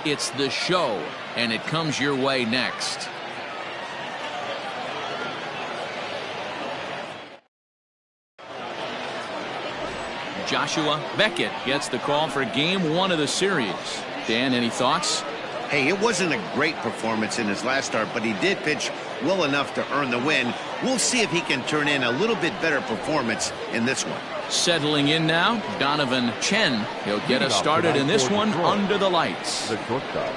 It's the show, and it comes your way next. Joshua Beckett gets the call for game 1 of the series. Dan, any thoughts? Hey, it wasn't a great performance in his last start, but he did pitch well enough to earn the win. We'll see if he can turn in a little bit better performance in this one. Settling in now, Donovan Chen. He'll get us started in this one under the lights. The shortstop,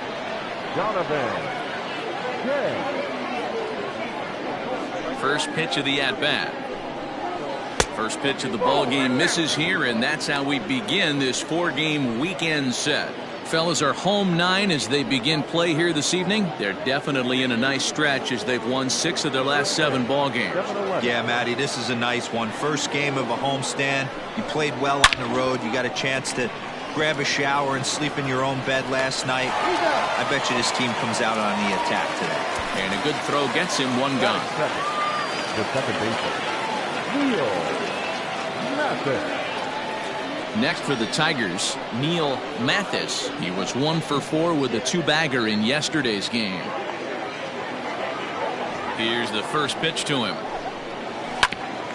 Donovan Chen. First pitch of the at-bat. First pitch of the ball game misses here, and that's how we begin this 4-game weekend set. Fellas are home 9 as they begin play here this evening. They're definitely in a nice stretch as they've won 6 of their last 7 ball games. Yeah, Matty, this is a nice one. First game of a homestand. You played well on the road. You got a chance to grab a shower and sleep in your own bed last night. I bet you this team comes out on the attack today. And a good throw gets him 1 gone. The second baseman, Neil Mathis. Next for the Tigers, Neil Mathis. He was 1 for 4 with a 2-bagger in yesterday's game. Here's the first pitch to him.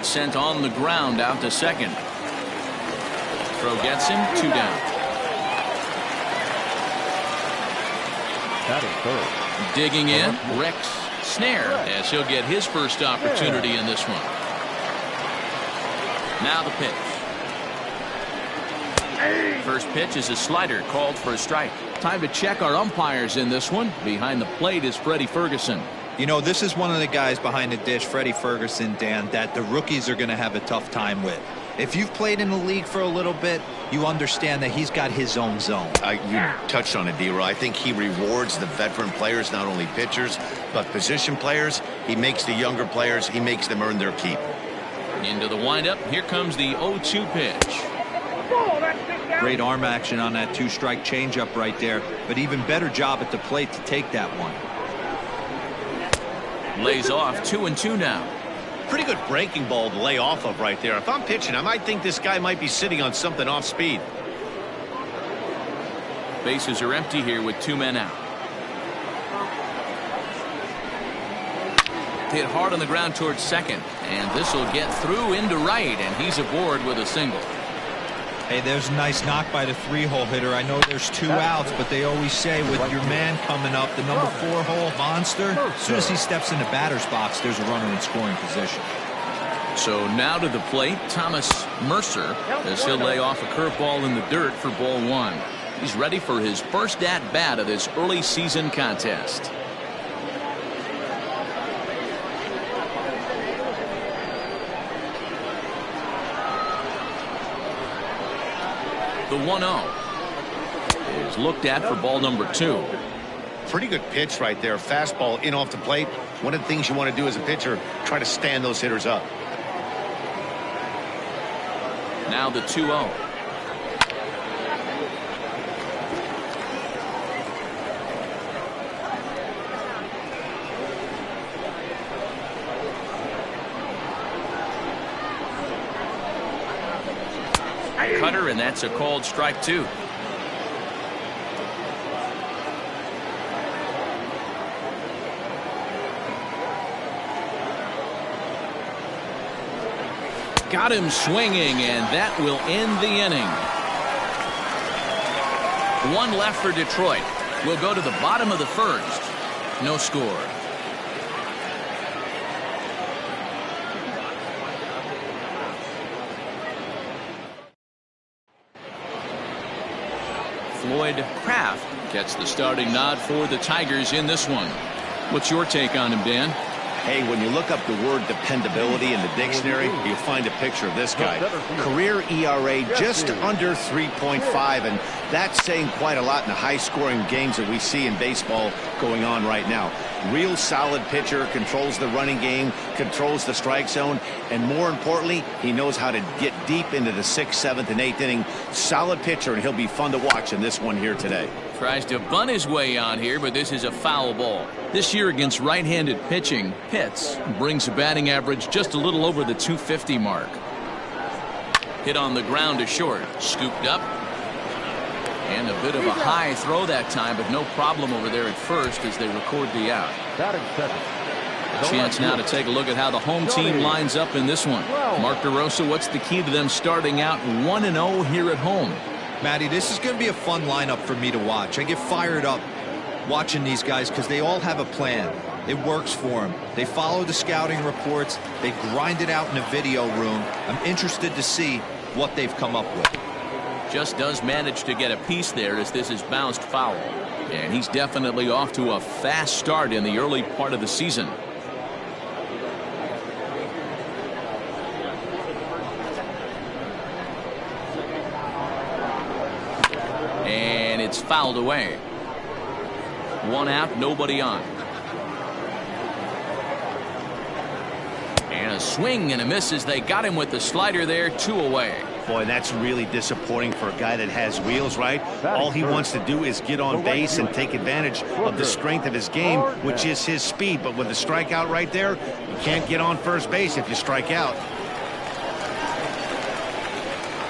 Sent on the ground out to second. Throw gets him 2 down. Batting third. Digging in, Rex Snare, as he'll get his first opportunity in this one. Now the pitch. First pitch is a slider called for a strike. Time to check our umpires in this one. Behind the plate is Freddie Ferguson. You know, this is one of the guys behind the dish, Freddie Ferguson, Dan, that the rookies are going to have a tough time with. If you've played in the league for a little bit, you understand that he's got his own zone. You touched on it, D-Roy. I think he rewards the veteran players, not only pitchers, but position players. He makes the younger players, he makes them earn their keep. Into the windup. Here comes the 0-2 pitch. Great arm action on that 2-strike changeup right there, but even better job at the plate to take that one. Lays off 2-2 now. Pretty good breaking ball to lay off of right there. If I'm pitching, I might think this guy might be sitting on something off speed. Bases are empty here with 2 men out. Hit hard on the ground towards second, and this will get through into right, and he's aboard with a single. Hey, there's a nice knock by the 3-hole hitter. I know there's 2 outs, but they always say with your man coming up, the number 4-hole monster, as soon as he steps in the batter's box, there's a runner in scoring position. So now to the plate, Thomas Mercer, as he'll lay off a curveball in the dirt for ball 1. He's ready for his first at-bat of this early season contest. The 1-0 is looked at for ball number 2. Pretty good pitch right there. Fastball in off the plate. One of the things you want to do as a pitcher, try to stand those hitters up. Now the 2-0. Cutter, and that's a called strike 2. Got him swinging, and that will end the inning. 1 left for Detroit. We'll go to the bottom of the first. No score. Floyd Kraft gets the starting nod for the Tigers in this one. What's your take on him, Dan? Hey, when you look up the word dependability in the dictionary, you'll find a picture of this guy. Career ERA just under 3.5, and that's saying quite a lot in the high-scoring games that we see in baseball going on right now. Real solid pitcher, controls the running game, controls the strike zone, and more importantly, he knows how to get deep into the 6th, 7th, and 8th inning. Solid pitcher, and he'll be fun to watch in this one here today. Tries to bunt his way on here, but this is a foul ball. This year against right-handed pitching, Pitts brings a batting average just a little over the 250 mark. Hit on the ground to short, scooped up, And a bit of a high throw that time, but no problem over there at first as they record the out. Batting second. Chance now to take a look at how the home team lines up in this one. Mark DeRosa, what's the key to them starting out 1-0 here at home? Matty, this is going to be a fun lineup for me to watch. I get fired up watching these guys because they all have a plan. It works for them. They follow the scouting reports. They grind it out in the video room. I'm interested to see what they've come up with. Just does manage to get a piece there as this is bounced foul. And he's definitely off to a fast start in the early part of the season. And it's fouled away. One out, nobody on. And a swing and a miss as they got him with the slider there, 2 away. Boy, that's really disappointing for a guy that has wheels, right? All he wants to do is get on base and take advantage of the strength of his game, which is his speed. But with the strikeout right there, you can't get on first base if you strike out.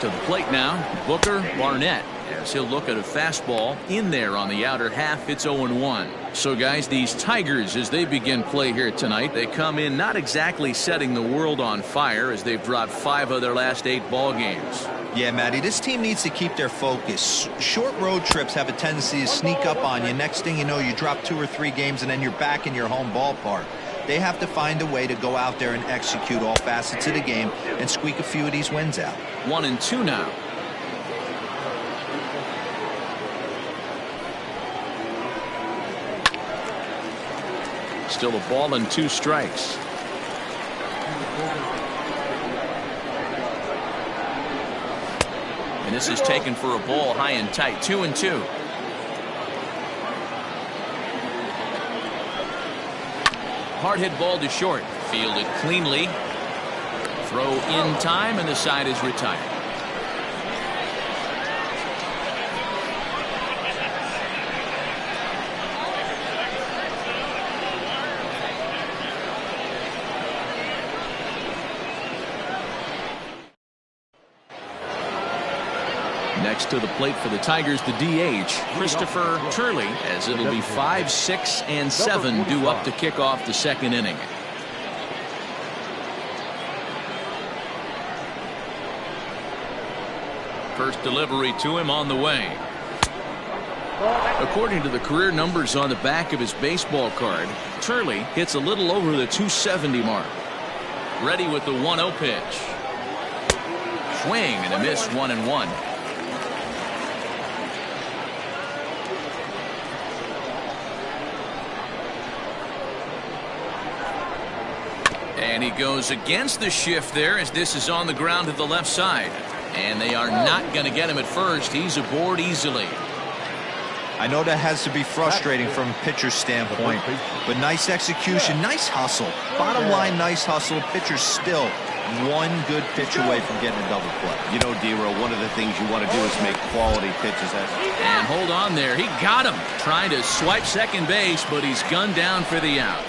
To the plate now, Booker Barnett, as he'll look at a fastball in there on the outer half. It's 0-1. So guys, these Tigers, as they begin play here tonight, they come in not exactly setting the world on fire as they've dropped 5 of their last 8 ball games. Yeah, Matty, this team needs to keep their focus. Short road trips have a tendency to sneak up on you. Next thing you know, you drop 2 or 3 games and then you're back in your home ballpark. They have to find a way to go out there and execute all facets of the game and squeak a few of these wins out. 1-2 now. Still a ball and 2 strikes. And this is taken for a ball high and tight. 2-2. Hard hit ball to short. Fielded cleanly. Throw in time, and the side is retired. Next to the plate for the Tigers, the DH, Christopher Turley, as it'll be 5, 6, and 7 due up to kick off the second inning. First delivery to him on the way. According to the career numbers on the back of his baseball card, Turley hits a little over the 270 mark. Ready with the 1-0 pitch. Swing and a miss, 1-1. And he goes against the shift there as this is on the ground to the left side. And they are not going to get him at first. He's aboard easily. I know that has to be frustrating from a pitcher's standpoint, but nice execution, nice hustle. Bottom line, nice hustle. Pitcher's still one good pitch away from getting a double play. You know, D-Row, one of the things you want to do is make quality pitches. And hold on there. He got him. Trying to swipe second base, but he's gunned down for the out.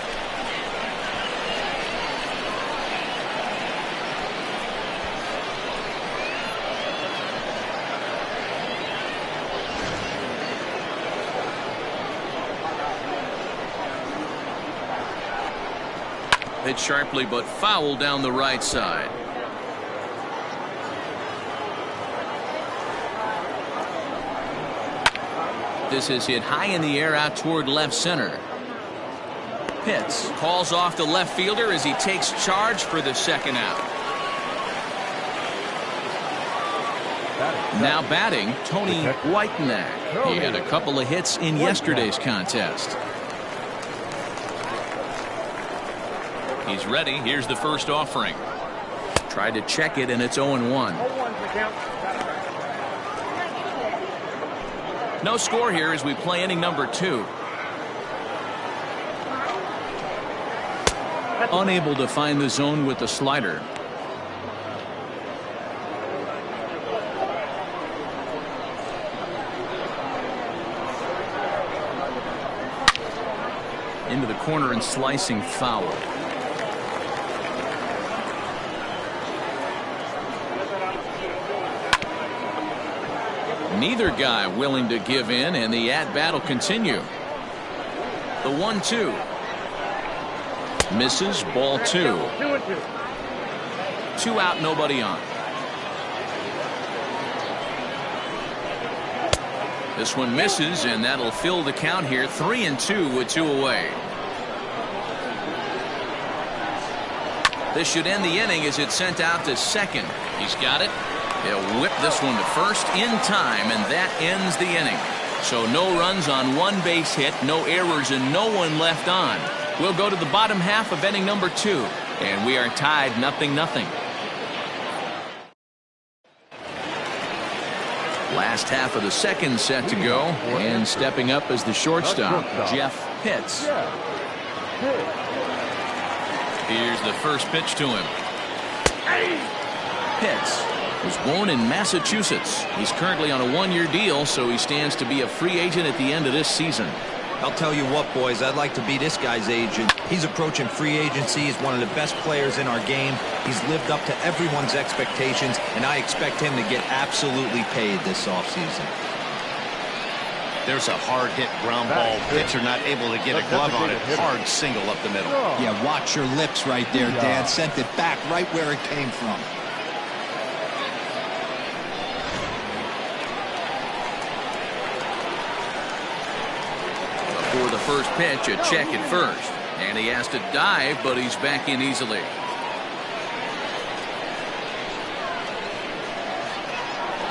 Hit sharply but foul down the right side. This is hit high in the air out toward left center. Pitts calls off the left fielder as he takes charge for the second out. Now batting, Tony Whitenack. He had a couple of hits in yesterday's contest. He's ready. Here's the first offering. Tried to check it, and it's 0-1. No score here as we play inning number 2. Unable to find the zone with the slider. Into the corner and slicing foul. Neither guy willing to give in, and the at-bat will continue. The 1-2. Misses, ball 2. 2 out, nobody on. This one misses, and that'll fill the count here. 3-2 with 2 away. This should end the inning as it's sent out to second. He's got it. He'll whip this one to first in time, and that ends the inning. So no runs on 1 base hit, no errors, and no one left on. We'll go to the bottom half of inning number 2, and we are tied 0-0. Last half of the second set to go, and stepping up as the shortstop, Jeff Pitts. Here's the first pitch to him. Pitts was born in Massachusetts. He's currently on a 1-year deal, so he stands to be a free agent at the end of this season. I'll tell you what, boys, I'd like to be this guy's agent. He's approaching free agency. He's one of the best players in our game. He's lived up to everyone's expectations, and I expect him to get absolutely paid this offseason. There's a hard hit ground ball. Pitcher not able to get a glove on it. Hard single up the middle. Yeah, watch your lips right there, Dan. Sent it back right where it came from. Before the first pitch, a check at first. And he has to dive, but he's back in easily.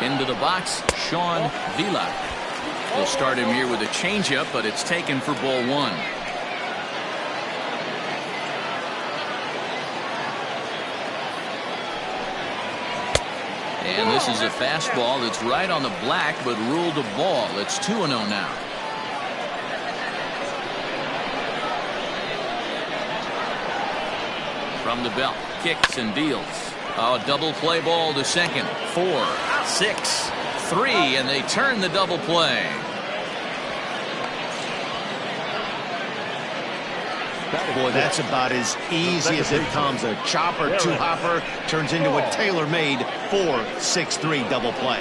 Into the box, Sean Vila. They'll start him here with a changeup, but it's taken for ball 1. And this is a fastball that's right on the black, but ruled a ball. It's 2-0 now. From the belt, kicks and deals. A double play ball to second. 4, 6, 3, and they turn the double play. Boy, that's about as easy as it comes. A chopper, 2-hopper turns into a tailor-made 4-6-3 double play.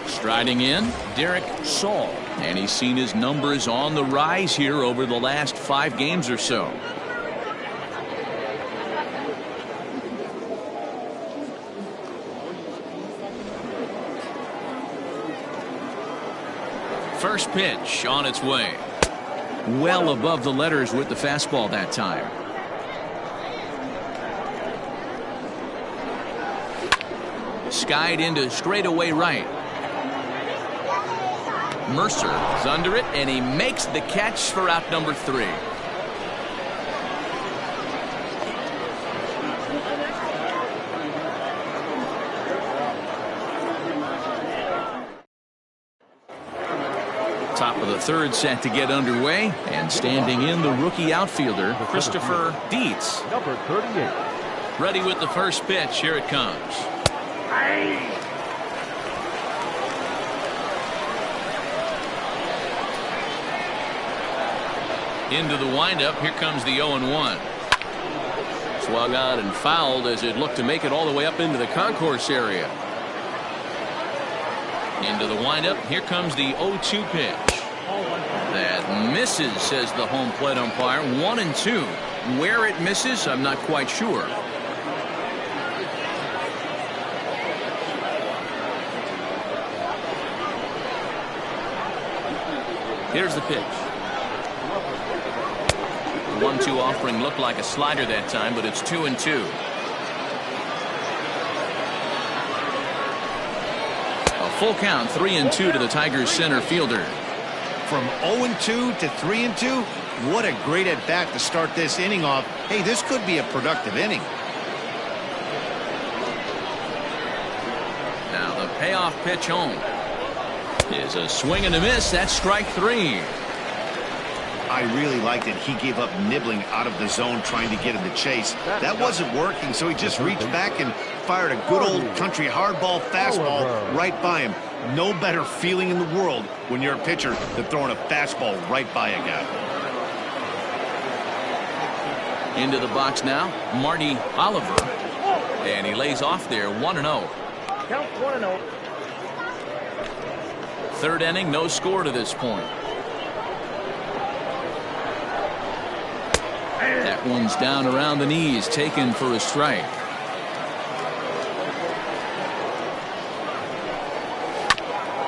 Striding in, Derek Saul, and he's seen his numbers on the rise here over the last 5 games or so. First pitch on its way. Well above the letters with the fastball that time. Skied into straightaway right. Mercer is under it, and he makes the catch for out number 3. Top of the third set to get underway, and standing in the rookie outfielder, Christopher Dietz. Number 38. Ready with the first pitch. Here it comes. Into the windup. Here comes the 0-1. Swung on and fouled as it looked to make it all the way up into the concourse area. Into the windup. Here comes the 0-2 pitch. That misses, says the home plate umpire. 1-2. Where it misses, I'm not quite sure. Here's the pitch. 1-2 offering looked like a slider that time, but it's 2-2. A full count, 3-2 to the Tigers center fielder. From 0-2 to 3-2, what a great at bat to start this inning off. Hey, this could be a productive inning. Now the payoff pitch home is a swing and a miss. That's strike 3. I really liked it. He gave up nibbling out of the zone trying to get him to chase. That wasn't working, so he just reached back and fired a good old country hardball fastball right by him. No better feeling in the world when you're a pitcher than throwing a fastball right by a guy. Into the box now, Marty Oliver. And he lays off there, 1-0. Count 1-0. Third inning, no score to this point. That one's down around the knees, taken for a strike.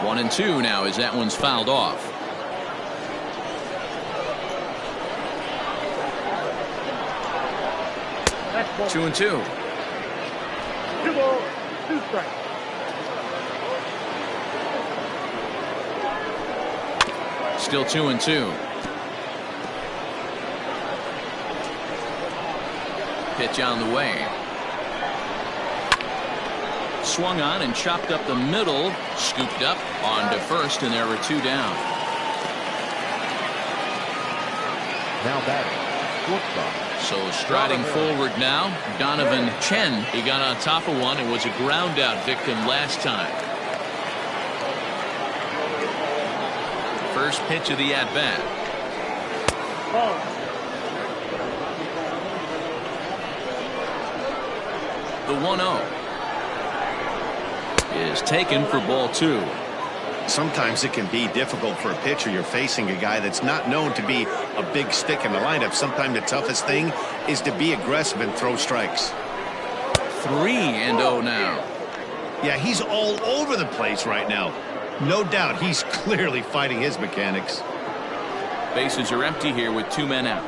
One and two now as that one's fouled off. That's ball. 2 and 2. 2 balls, 2 strikes. Still 2 and 2. Pitch on the way. Swung on and chopped up the middle. Scooped up on to first, and there were 2 down. Now batting, shortstop. So striding forward now, Donovan Chen. He got on top of one and was a ground out victim last time. First pitch of the at bat. Ball. The 1-0 is taken for ball 2. Sometimes it can be difficult for a pitcher. You're facing a guy that's not known to be a big stick in the lineup. Sometimes the toughest thing is to be aggressive and throw strikes. 3-0 now. Yeah, he's all over the place right now. No doubt he's clearly fighting his mechanics. Bases are empty here with 2 men out.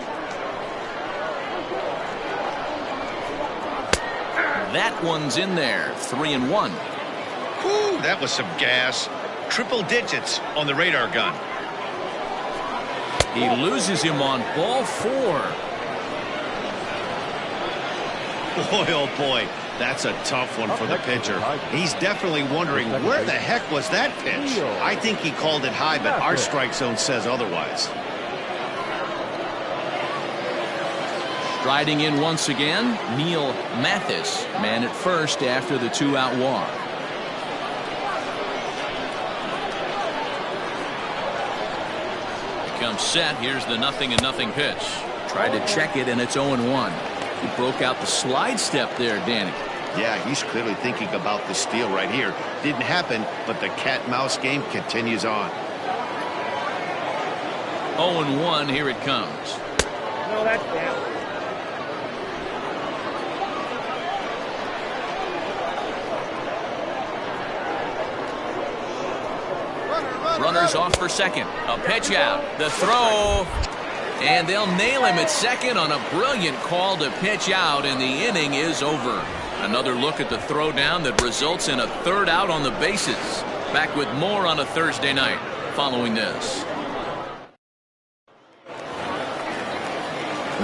That one's in there. 3-1. Whew, that was some gas. Triple digits on the radar gun. He loses him on ball 4. Boy, oh boy, that's a tough one for the pitcher. He's definitely wondering where the heck was that pitch. I think he called it high, but our strike zone says otherwise. Striding in once again, Neil Mathis, man at first after the 2-out walk. Comes set. Here's the 0-0 pitch. Tried to check it, and it's 0-1. He broke out the slide step there, Danny. Yeah, he's clearly thinking about the steal right here. Didn't happen, but the cat-mouse game continues on. 0-1. Here it comes. No, that's down. Runners off for second. A pitch out. The throw. And they'll nail him at second on a brilliant call to pitch out, and the inning is over. Another look at the throw down that results in a 3rd out on the bases. Back with more on a Thursday night following this.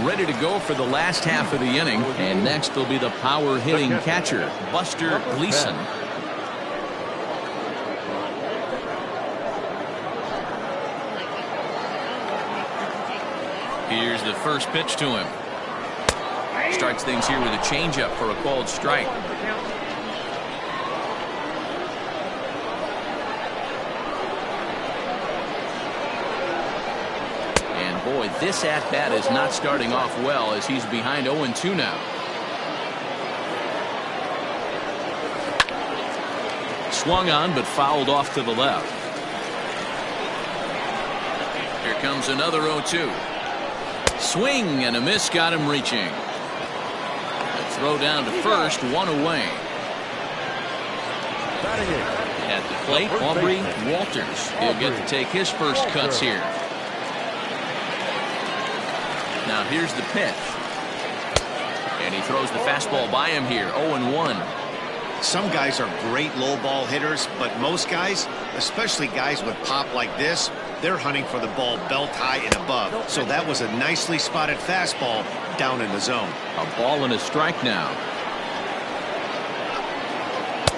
Ready to go for the last half of the inning, and next will be the power hitting catcher, Buster Gleason. Here's the first pitch to him. Starts things here with a changeup for a called strike. And boy, this at-bat is not starting off well as he's behind 0-2 now. Swung on but fouled off to the left. Here comes another 0-2. Swing and a miss got him reaching. A throw down to first, 1 away. At the plate, Aubrey Walters. He'll get to take his first cuts here. Now here's the pitch. And he throws the fastball by him here, 0-1. Some guys are great low ball hitters, but most guys, especially guys with pop like this, they're hunting for the ball belt high and above. So that was a nicely spotted fastball down in the zone. A ball and a strike now.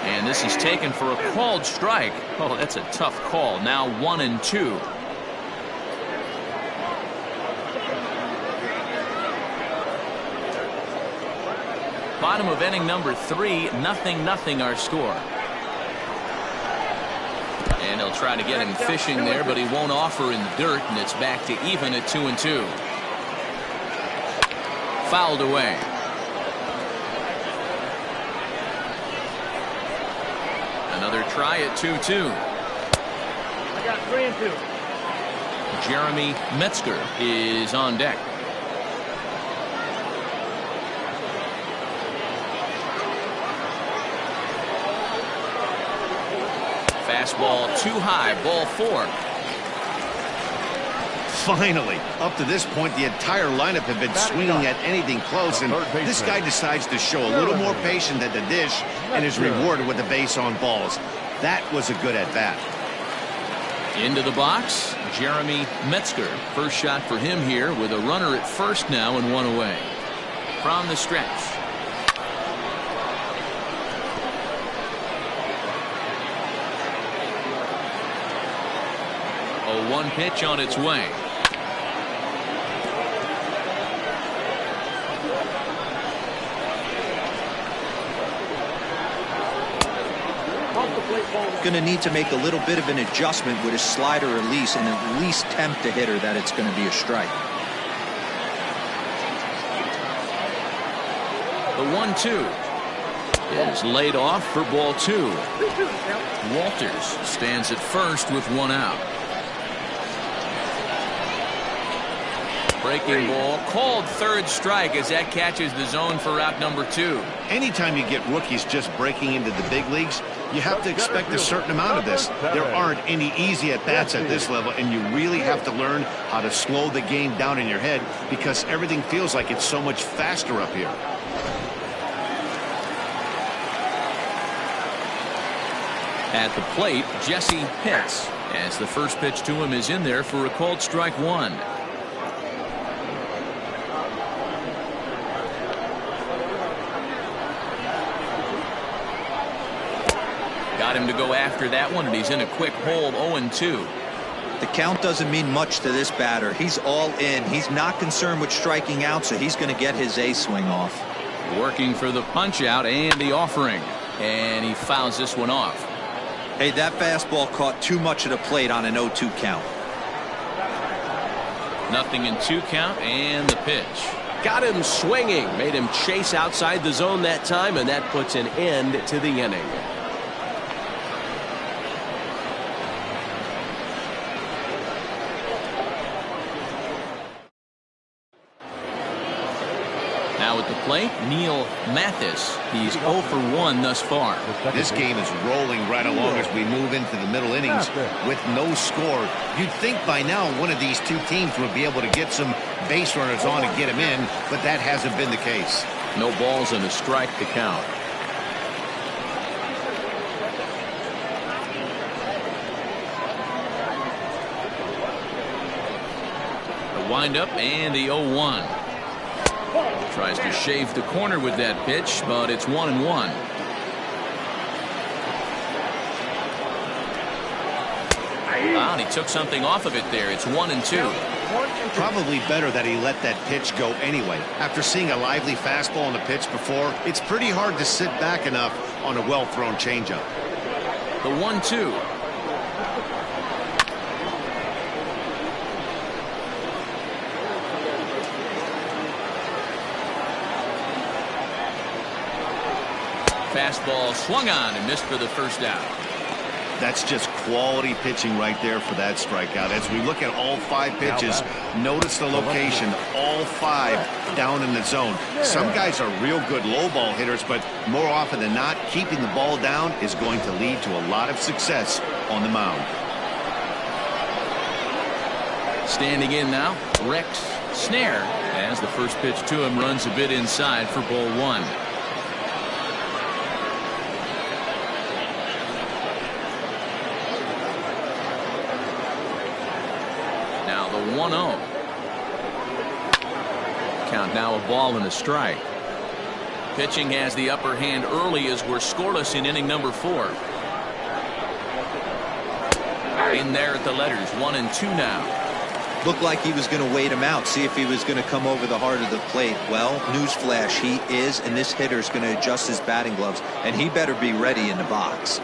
And this is taken for a called strike. Oh, that's a tough call. Now 1-2. Bottom of inning number 3, 0-0 our score. And they'll try to get him fishing there, but he won't offer in the dirt, and it's back to even at 2-2. Fouled away. Another try at 2-2. I got 3-2. Jeremy Metzger is on deck. Fastball too high, ball 4. Finally, up to this point, the entire lineup had been swinging at anything close, and this guy decides to show a little more patience at the dish and is rewarded with the base on balls. That was a good at-bat. Into the box, Jeremy Metzger. First shot for him here with a runner at first now and one away. From the stretch. A 1 pitch on its way. Going to need to make a little bit of an adjustment with his slider release and at least tempt the hitter that it's going to be a strike. The 1-2 is laid off for ball 2. Walters stands at first with 1 out. Breaking ball called third strike as that catches the zone for out number 2. Anytime you get rookies just breaking into the big leagues, you have to expect a certain amount of this. There aren't any easy at-bats at this level, and you really have to learn how to slow the game down in your head because everything feels like it's so much faster up here. At the plate, Jesse Pitts, as the first pitch to him is in there for a called strike 1. Got him to go after that one, and he's in a quick hole, 0-2. The count doesn't mean much to this batter. He's all in. He's not concerned with striking out, so he's going to get his A swing off. Working for the punch out and the offering, and he fouls this one off. Hey, that fastball caught too much of the plate on an 0-2 count. Nothing in 2 count, and the pitch. Got him swinging, made him chase outside the zone that time, and that puts an end to the inning. Now at the plate, Neil Mathis. He's 0 for 1 thus far. This game is rolling right along as we move into the middle innings with no score. You'd think by now one of these two teams would be able to get some base runners on and get them in, but that hasn't been the case. No balls and a strike to count. The windup and the 0-1. Tries to shave the corner with that pitch, but it's 1-1. Wow, and he took something off of it there. It's 1-2. Probably better that he let that pitch go anyway. After seeing a lively fastball on the pitch before, it's pretty hard to sit back enough on a well-thrown changeup. The 1-2. Fastball swung on and missed for the first out. That's just quality pitching right there for that strikeout. As we look at all 5 pitches, notice the location, all 5 down in the zone. Some guys are real good low ball hitters, but more often than not, keeping the ball down is going to lead to a lot of success on the mound. Standing in now, Rex Snare, as the first pitch to him runs a bit inside for ball 1. Now the 1-0. Count now a ball and a strike. Pitching has the upper hand early as we're scoreless in inning number 4. In there at the letters, 1-2 now. Looked like he was going to wait him out, see if he was going to come over the heart of the plate. Well, newsflash, he is, and this hitter's going to adjust his batting gloves, and he better be ready in the box.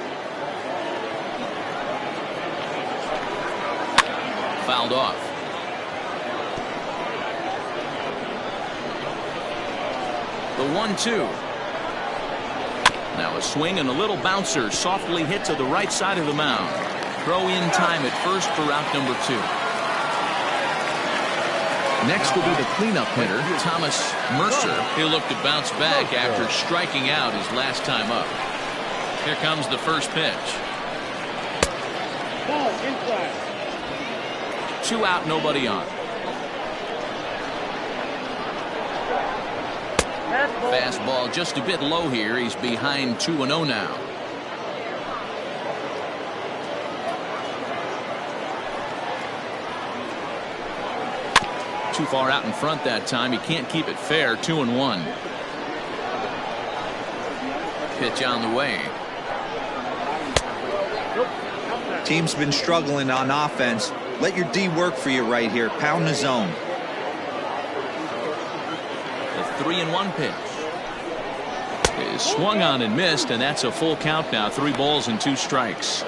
Fouled off. The 1-2. Now a swing and a little bouncer softly hit to the right side of the mound. Throw in time at first for out number 2. Next will be the cleanup hitter, Thomas Mercer. He'll look to bounce back after striking out his last time up. Here comes the first pitch. Ball inside. 2 out, nobody on. Fastball just a bit low here. He's behind 2-0 now. Too far out in front that time. He can't keep it fair. 2-1. Pitch on the way. Team's been struggling on offense. Let your D work for you right here. Pound the zone. The 3-1 pitch is swung on and missed, and that's a full count now. 3 balls and 2 strikes.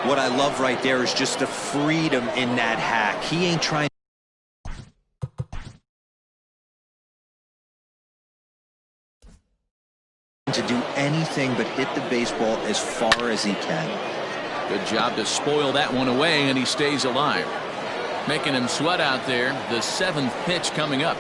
What I love right there is just the freedom in that hack. He ain't trying to do anything but hit the baseball as far as he can. Good job to spoil that one away, and he stays alive. Making him sweat out there. The 7th pitch coming up.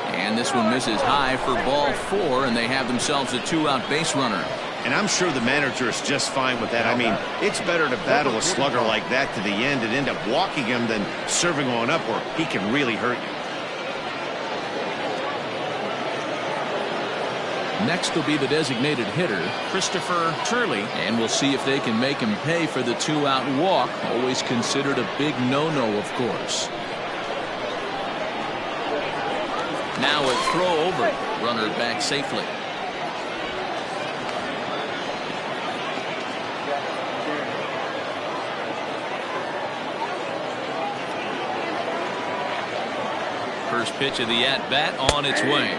And this one misses high for ball 4, and they have themselves a 2-out base runner. And I'm sure the manager is just fine with that. I mean, it's better to battle a slugger like that to the end and end up walking him than serving one up where he can really hurt you. Next will be the designated hitter, Christopher Turley, and we'll see if they can make him pay for the 2-out walk. Always considered a big no-no, of course. Now a throw over. Runner back safely. First pitch of the at-bat on its way.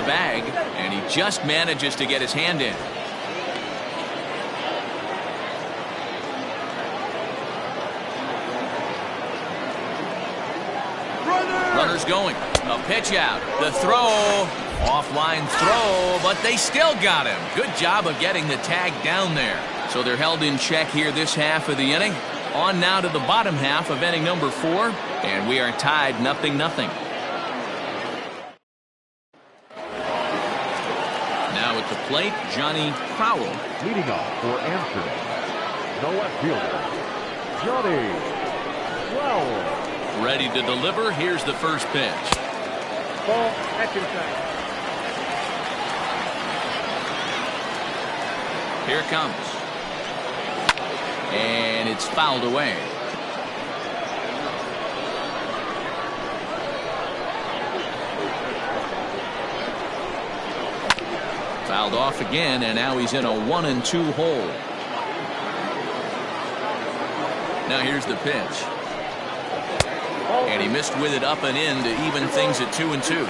Bag, and he just manages to get his hand in. Runners going. A pitch out. The throw. Offline throw, but they still got him. Good job of getting the tag down there. So they're held in check here this half of the inning. On now to the bottom half of inning number 4, and we are tied 0-0. At the plate, Johnny Crowell. Leading off for Amsterdam, the left fielder, Johnny Crowell. Ready to deliver. Here's the first pitch. Ball at inside. Here it comes. And it's fouled away. Fouled off again, and now he's in a 1-2 hole. Now here's the pitch. And he missed with it up and in to even things at 2-2.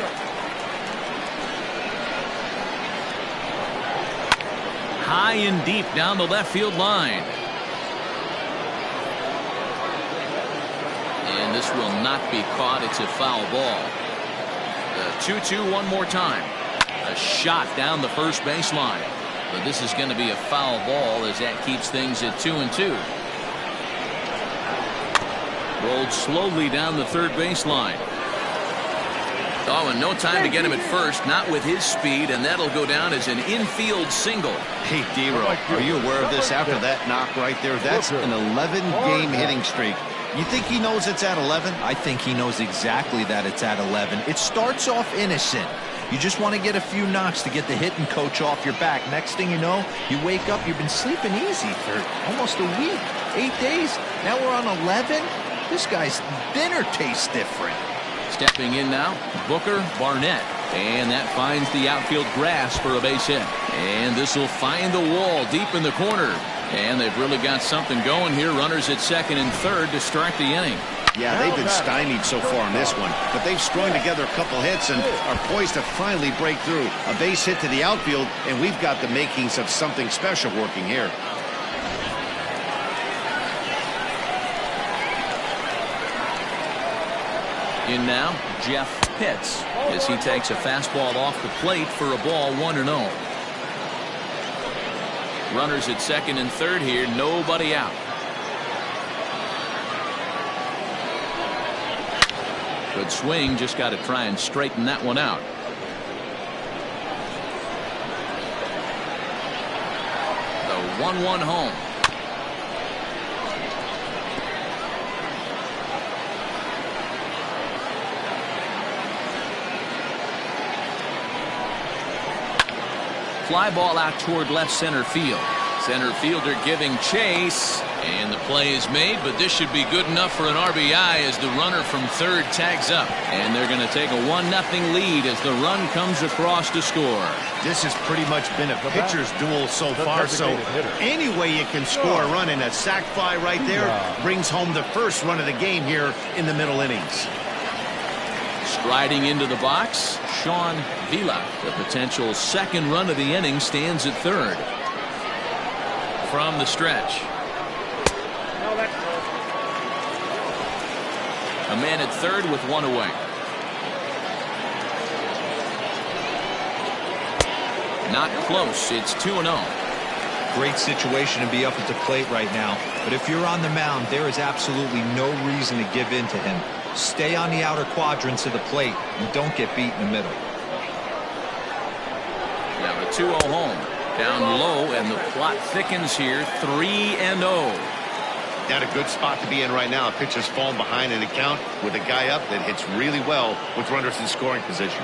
High and deep down the left field line. And this will not be caught. It's a foul ball. The 2-2 one more time. A shot down the first baseline. But this is going to be a foul ball as that keeps things at 2-2. Rolled slowly down the third baseline. Oh, and no time to get him at first, not with his speed, and that'll go down as an infield single. Hey, D-Row, are you aware of this after that knock right there? That's an 11-game hitting streak. You think he knows it's at 11? I think he knows exactly that it's at 11. It starts off innocent. You just want to get a few knocks to get the hitting coach off your back. Next thing you know, you wake up, you've been sleeping easy for almost a week, 8 days. Now we're on 11. This guy's dinner tastes different. Stepping in now, Booker Barnett. And that finds the outfield grass for a base hit. And this will find the wall deep in the corner. And they've really got something going here. Runners at second and third to start the inning. Yeah, they've been stymied so far in this one, but they've strung together a couple hits and are poised to finally break through. A base hit to the outfield, and we've got the makings of something special working here. In now, Jeff Pitts as he takes a fastball off the plate for a ball 1-0. Runners at second and third here, nobody out. Good swing, just got to try and straighten that one out. The 1-1 home. Fly ball out toward left center field. Center fielder giving chase, and the play is made, but this should be good enough for an RBI as the runner from third tags up, and they're going to take a 1-0 lead as the run comes across to score. This has pretty much been a pitcher's duel so far, so any way you can score a run, in a sac fly right there brings home the first run of the game here in the middle innings. Striding into the box, Sean Vila. The potential second run of the inning stands at third. From the stretch. No, that's close. A man at third with one away. Not close. It's 2-0. Great situation to be up at the plate right now. But if you're on the mound, there is absolutely no reason to give in to him. Stay on the outer quadrants of the plate and don't get beat in the middle. Now the 2-0 home. Down low, and the plot thickens here. 3-0. Not a good spot to be in right now. A pitcher's falling behind in the count with a guy up that hits really well with runners in scoring position.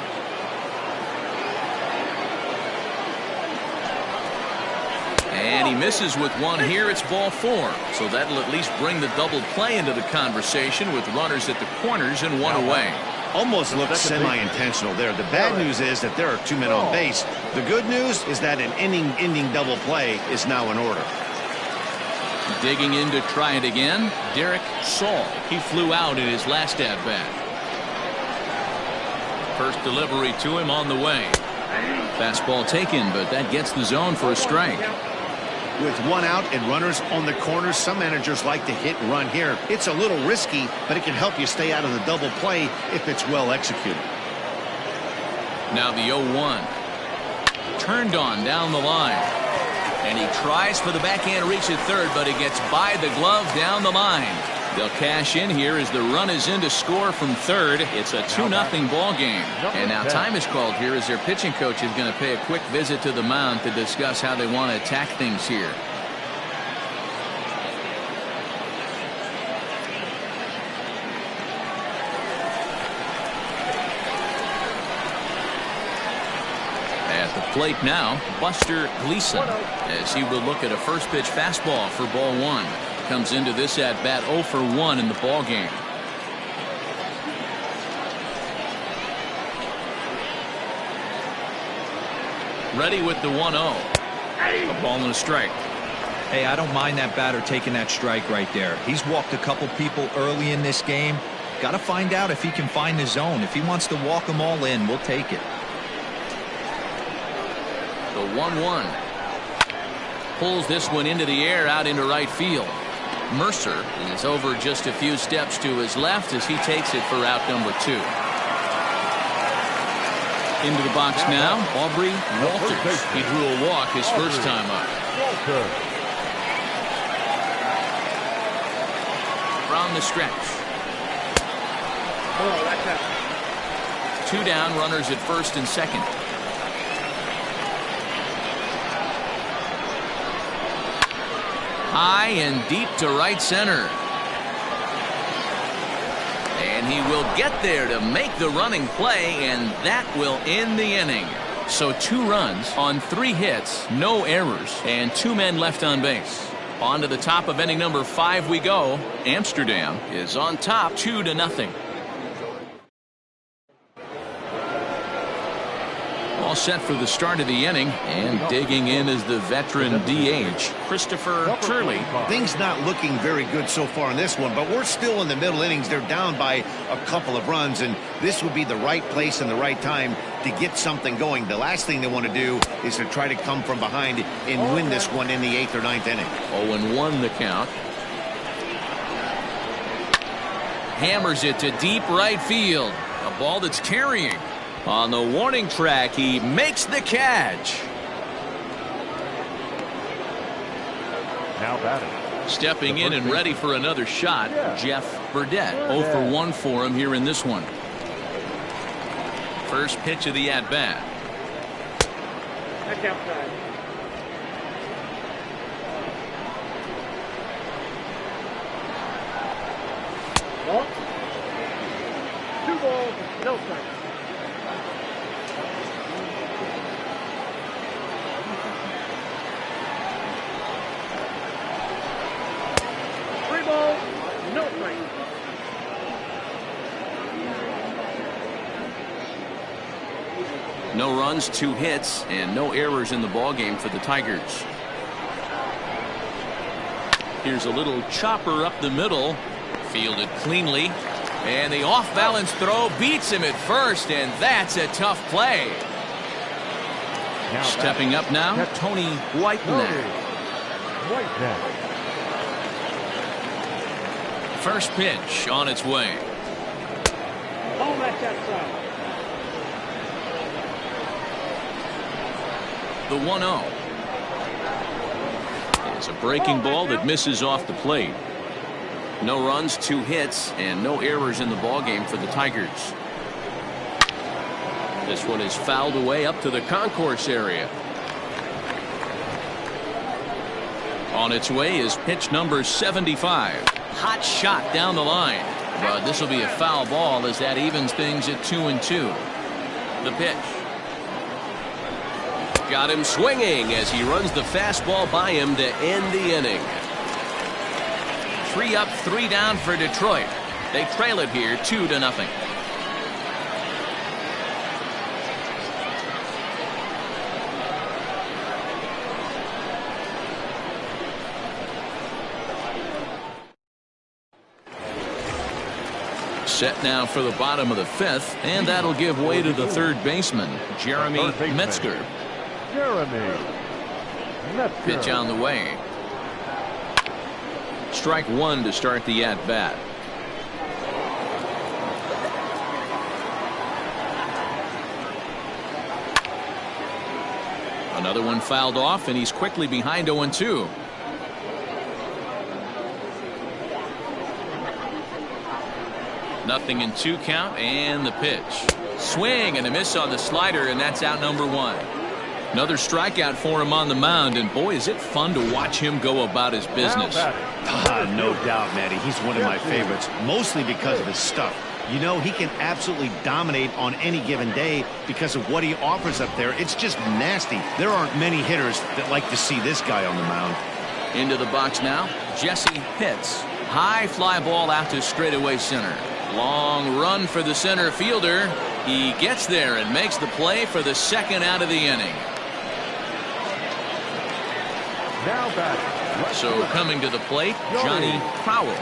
And he misses with one here. It's ball 4. So that'll at least bring the double play into the conversation with runners at the corners and one away. Almost looked semi-intentional there. The bad news is that there are 2 men on base. The good news is that an inning-ending double play is now in order. Digging in to try it again, Derek Saul. He flew out in his last at-bat. First delivery to him on the way. Fastball taken, but that gets the zone for a strike. With one out and runners on the corners, some managers like to hit and run here. It's a little risky, but it can help you stay out of the double play if it's well executed. Now the 0-1. Turned on down the line. And he tries for the backhand reach at third, but it gets by the glove down the line. They'll cash in here as the run is in to score from third. It's a 2-0 ball game. And now time is called here as their pitching coach is going to pay a quick visit to the mound to discuss how they want to attack things here. At the plate now, Buster Gleason, as he will look at a first pitch fastball for ball 1. Comes into this at bat 0 for 1 in the ball game. Ready with the 1-0. A ball and a strike. Hey, I don't mind that batter taking that strike right there. He's walked a couple people early in this game. Got to find out if he can find the zone. If he wants to walk them all in, we'll take it. The 1-1. Pulls this one into the air out into right field. Mercer is over just a few steps to his left as he takes it for out number 2. Into the box now, Aubrey Walters. He drew a walk his first time up. From the stretch. 2 down, runners at first and second. High and deep to right center. And he will get there to make the running play, and that will end the inning. So 2 runs on 3 hits, no errors, and 2 men left on base. On to the top of inning number 5 we go. Amsterdam is on top 2-0. set for the start of the inning, and digging in is the veteran DH, Christopher Turley. Things not looking very good so far in this one, but we're still in the middle innings. They're down by a couple of runs, and this would be the right place and the right time to get something going. The last thing they want to do is to try to come from behind and win this one in the 8th or 9th inning. 0-1 the count. Hammers it to deep right field. A ball that's carrying. On the warning track, he makes the catch. Now batting. Stepping in and ready for another shot, Jeff Burdett. 0 for 1 for him here in this one. First pitch of the at-bat. That's outside. Ball. 2 balls, no strikes. No strikes. No runs, 2 hits, and no errors in the ballgame for the Tigers. Here's a little chopper up the middle. Fielded cleanly. And the off-balance throw beats him at first, and that's a tough play. Stepping up now, Tony Whitenack. First pitch on its way. Ball that's outside. The 1-0. It's a breaking ball that misses off the plate. No runs, 2 hits, and no errors in the ballgame for the Tigers. This one is fouled away up to the concourse area. On its way is pitch number 75. Hot shot down the line. But this will be a foul ball as that evens things at 2-2. The pitch. Got him swinging as he runs the fastball by him to end the inning. 3 up, 3 down for Detroit. They trail it here 2-0. Set now for the bottom of the 5th, and that'll give way to the third baseman, Jeremy Metzger. Pitch on the way. Strike 1 to start the at-bat. Another one fouled off, and he's quickly behind 0-2. Nothing in 2 count, and the pitch. Swing and a miss on the slider, and that's out number 1. Another strikeout for him on the mound, and boy, is it fun to watch him go about his business. No doubt, Matty. He's one of my favorites, mostly because of his stuff. You know, he can absolutely dominate on any given day because of what he offers up there. It's just nasty. There aren't many hitters that like to see this guy on the mound. Into the box now, Jesse Pitts. High fly ball out to straightaway center. Long run for the center fielder. He gets there and makes the play for the 2nd out of the inning. Now back. So coming to the plate, Johnny Crowell.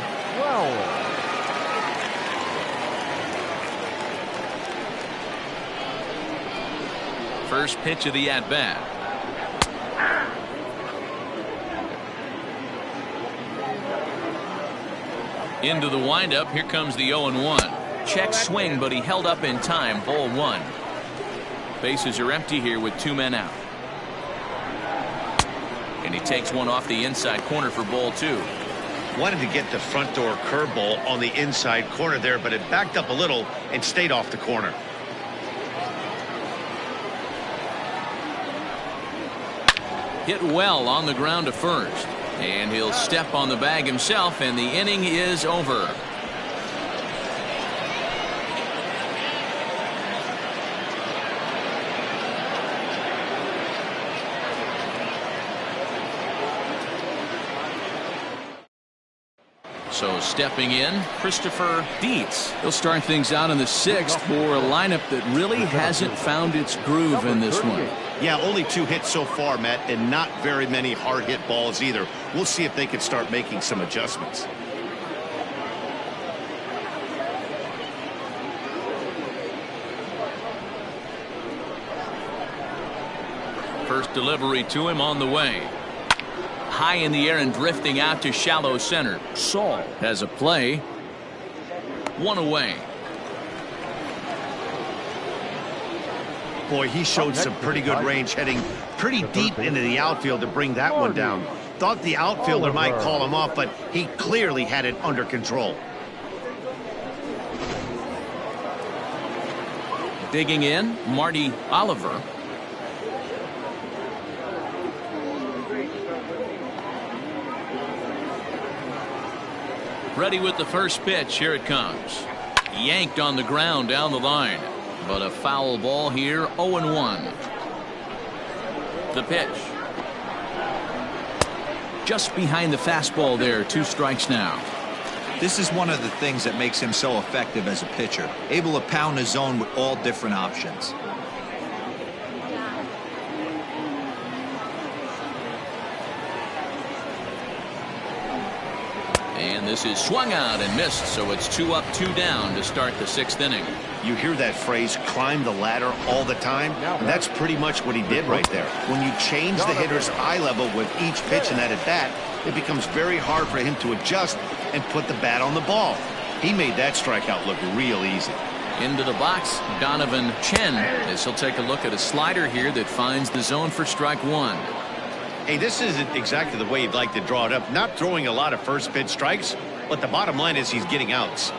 First pitch of the at-bat. Into the windup. Here comes the 0-1. Check swing, but he held up in time. Ball 1. Bases are empty here with 2 men out. And he takes one off the inside corner for ball 2. Wanted to get the front door curveball on the inside corner there, but it backed up a little and stayed off the corner. Hit well on the ground to first. And he'll step on the bag himself, and the inning is over. So stepping in, Christopher Dietz. He'll start things out in the 6th for a lineup that really hasn't found its groove in this one. Yeah, only 2 hits so far, Matt, and not very many hard hit balls either. We'll see if they can start making some adjustments. First delivery to him on the way. High in the air and drifting out to shallow center. Saul has a play. 1 away. Boy, he showed some pretty good range, heading pretty deep into the outfield to bring that one down. Thought the outfielder might call him off, but he clearly had it under control. Digging in, Marty Oliver. Ready with the first pitch. Here it comes. Yanked on the ground down the line. But a foul ball here. 0-1. The pitch. Just behind the fastball there. 2 strikes now. This is one of the things that makes him so effective as a pitcher. Able to pound his zone with all different options. And this is swung out and missed, so it's 2 up, 2 down to start the 6th inning. You hear that phrase, climb the ladder, all the time, and that's pretty much what he did right there. When you change the hitter's eye level with each pitch in that at-bat, it becomes very hard for him to adjust and put the bat on the ball. He made that strikeout look real easy. Into the box, Donovan Chen, as he'll take a look at a slider here that finds the zone for strike 1. Hey, this isn't exactly the way you'd like to draw it up. Not throwing a lot of first pitch strikes, but the bottom line is he's getting outs.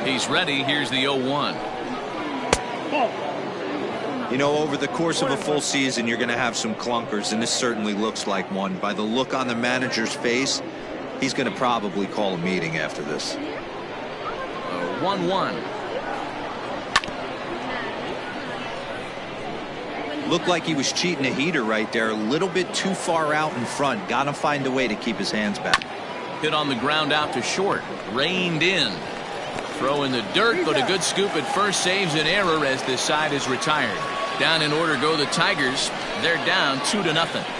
He's ready. Here's the 0-1. You know, over the course of a full season, you're going to have some clunkers, and this certainly looks like one. By the look on the manager's face, he's going to probably call a meeting after this. 1-1. Looked like he was cheating a heater right there. A little bit too far out in front. Got to find a way to keep his hands back. Hit on the ground out to short. Reined in. Throw in the dirt, but a good scoop at first saves an error as this side is retired. Down in order go the Tigers. They're down 2-0.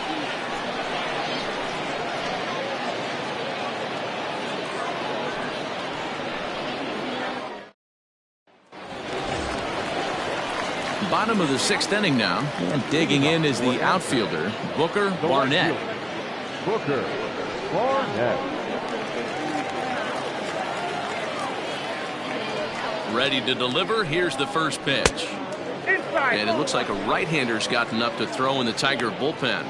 Bottom of the 6th inning now, and digging in is the outfielder, Booker Barnett. Booker Barnett. Ready to deliver. Here's the first pitch. And it looks like a right-hander's gotten up to throw in the Tiger bullpen.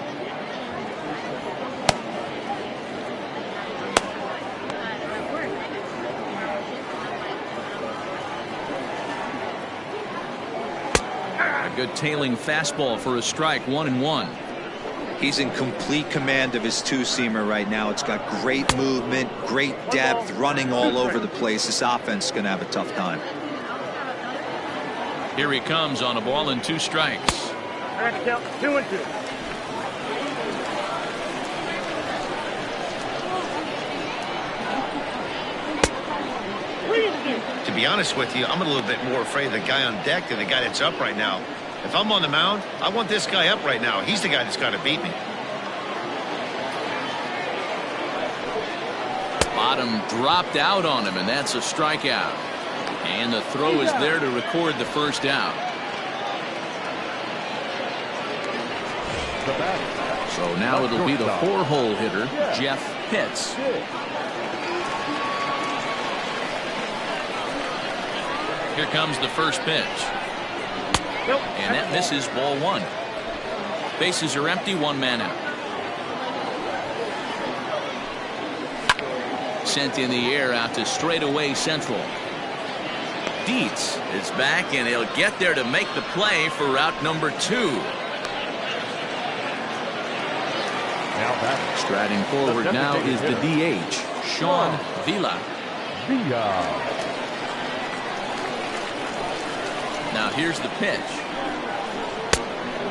A good tailing fastball for a strike. 1-1. He's in complete command of his two-seamer right now. It's got great movement, great depth, running all over the place. This offense is going to have a tough time. Here he comes on a ball and 2 strikes. That's count 2-2. To be honest with you, I'm a little bit more afraid of the guy on deck than the guy that's up right now. If I'm on the mound, I want this guy up right now. He's the guy that's got to beat me. Bottom dropped out on him, and that's a strikeout. And the throw is there to record the first out. So now it'll be the 4-hole hitter, Jeff Pitts. Here comes the first pitch. And that misses, ball 1. Bases are empty, 1 man out. Sent in the air out to straightaway central. Dietz is back, and he'll get there to make the play for route number 2. Striding forward now is the DH, Sean Vila. Now here's the pitch.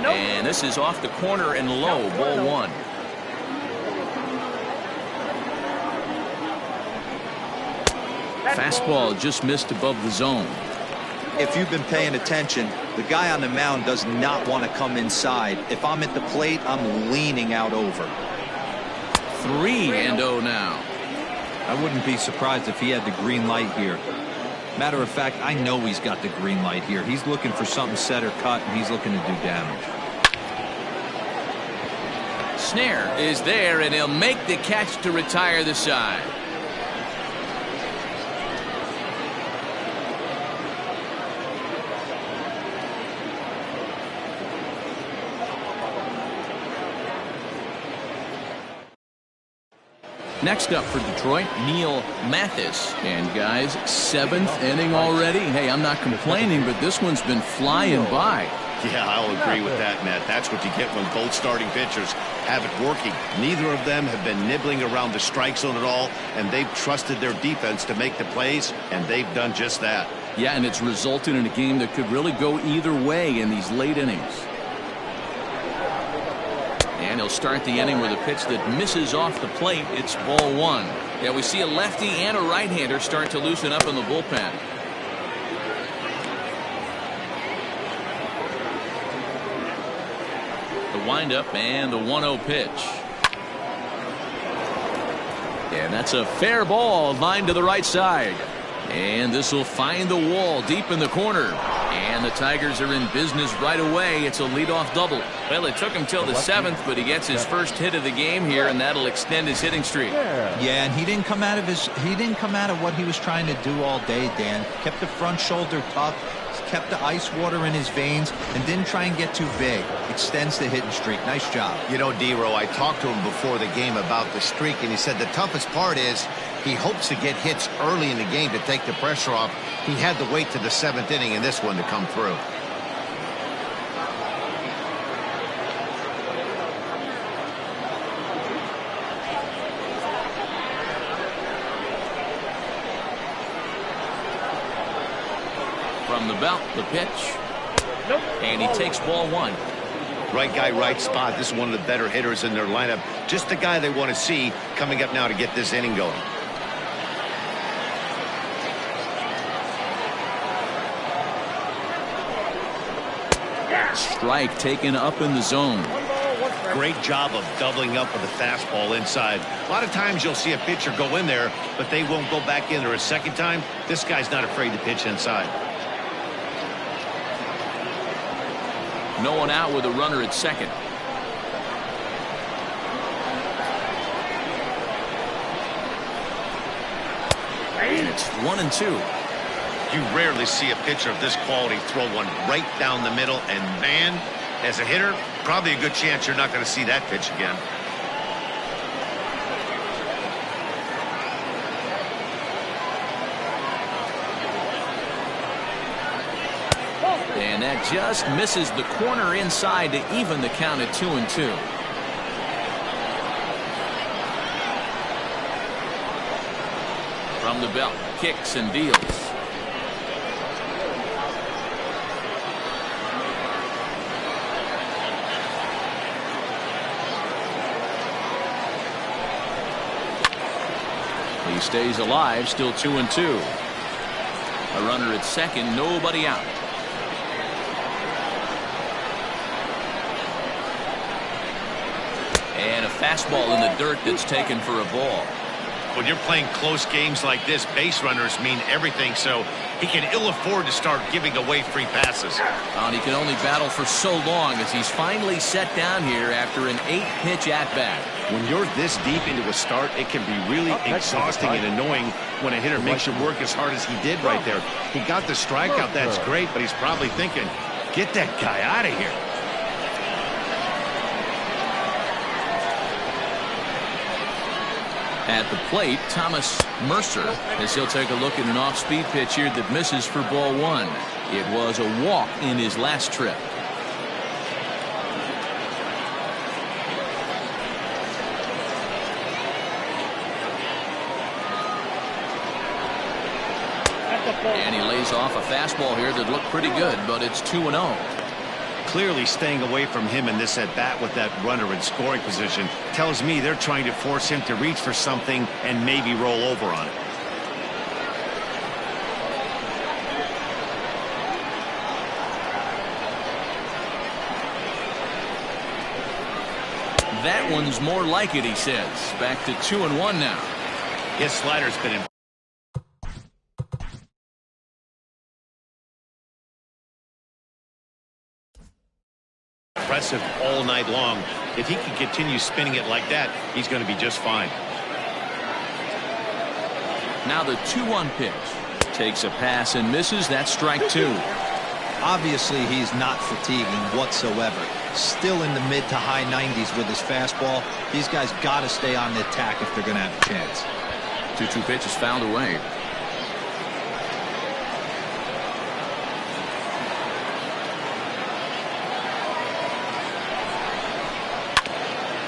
And this is off the corner and low, ball 1. Fastball just missed above the zone. If you've been paying attention, the guy on the mound does not want to come inside. If I'm at the plate, I'm leaning out over. 3-0 now. I wouldn't be surprised if he had the green light here. Matter of fact, I know he's got the green light here. He's looking for something set or cut, and he's looking to do damage. Snare is there, and he'll make the catch to retire the side. Next up for Detroit, Neil Mathis. And guys, 7th inning already. Hey, I'm not complaining, but this one's been flying by. Yeah, I'll agree with that, Matt. That's what you get when both starting pitchers have it working. Neither of them have been nibbling around the strike zone at all, and they've trusted their defense to make the plays, and they've done just that. Yeah, and it's resulted in a game that could really go either way in these late innings. And he'll start the inning with a pitch that misses off the plate. It's ball 1. Yeah, we see a lefty and a right-hander start to loosen up in the bullpen. The windup and the 1-0 pitch. And that's a fair ball, lined to the right side. And this will find the wall deep in the corner. And the Tigers are in business right away. It's a leadoff double. Well, it took him till the 7th, but he gets his first hit of the game here, and that'll extend his hitting streak. Yeah, and he didn't come out of what he was trying to do all day, Dan. Kept the front shoulder tough, kept the ice water in his veins, and didn't try and get too big. Extends the hitting streak. Nice job. You know, D-Row, I talked to him before the game about the streak, and he said the toughest part is he hopes to get hits early in the game to take the pressure off. He had to wait to the 7th inning in this one to come through. From the belt, the pitch. And he takes ball 1. Right guy, right spot. This is one of the better hitters in their lineup. Just the guy they want to see coming up now to get this inning going. Strike taken up in the zone. Great job of doubling up with a fastball inside. A lot of times you'll see a pitcher go in there, but they won't go back in there a second time. This guy's not afraid to pitch inside. No one out with a runner at second. And it's 1-2. You rarely see a pitcher of this quality throw one right down the middle, and man, as a hitter, probably a good chance you're not going to see that pitch again. And that just misses the corner inside to even the count at 2-2. From the belt, kicks and deals. He stays alive, still 2-2. A runner at second, nobody out. And a fastball in the dirt that's taken for a ball. When you're playing close games like this, base runners mean everything, so he can ill afford to start giving away free passes. And he can only battle for so long as he's finally set down here after an 8-pitch at-bat. When you're this deep into a start, it can be really exhausting and annoying when a hitter makes you work as hard as he did right there. He got the strikeout, that's great, but he's probably thinking, get that guy out of here. At the plate, Thomas Mercer, as he'll take a look at an off-speed pitch here that misses for ball 1. It was a walk in his last trip. And he lays off a fastball here that looked pretty good, but it's 2-0. Clearly staying away from him in this at-bat with that runner in scoring position tells me they're trying to force him to reach for something and maybe roll over on it. That one's more like it, he says. Back to 2-1 now. His slider's been impressive all night long. If he can continue spinning it like that, he's going to be just fine. Now the 2-1 pitch. Takes a pass and misses. That's strike 2. Obviously, he's not fatiguing whatsoever. Still in the mid to high 90s with his fastball. These guys got to stay on the attack if they're going to have a chance. 2-2 pitch is fouled away.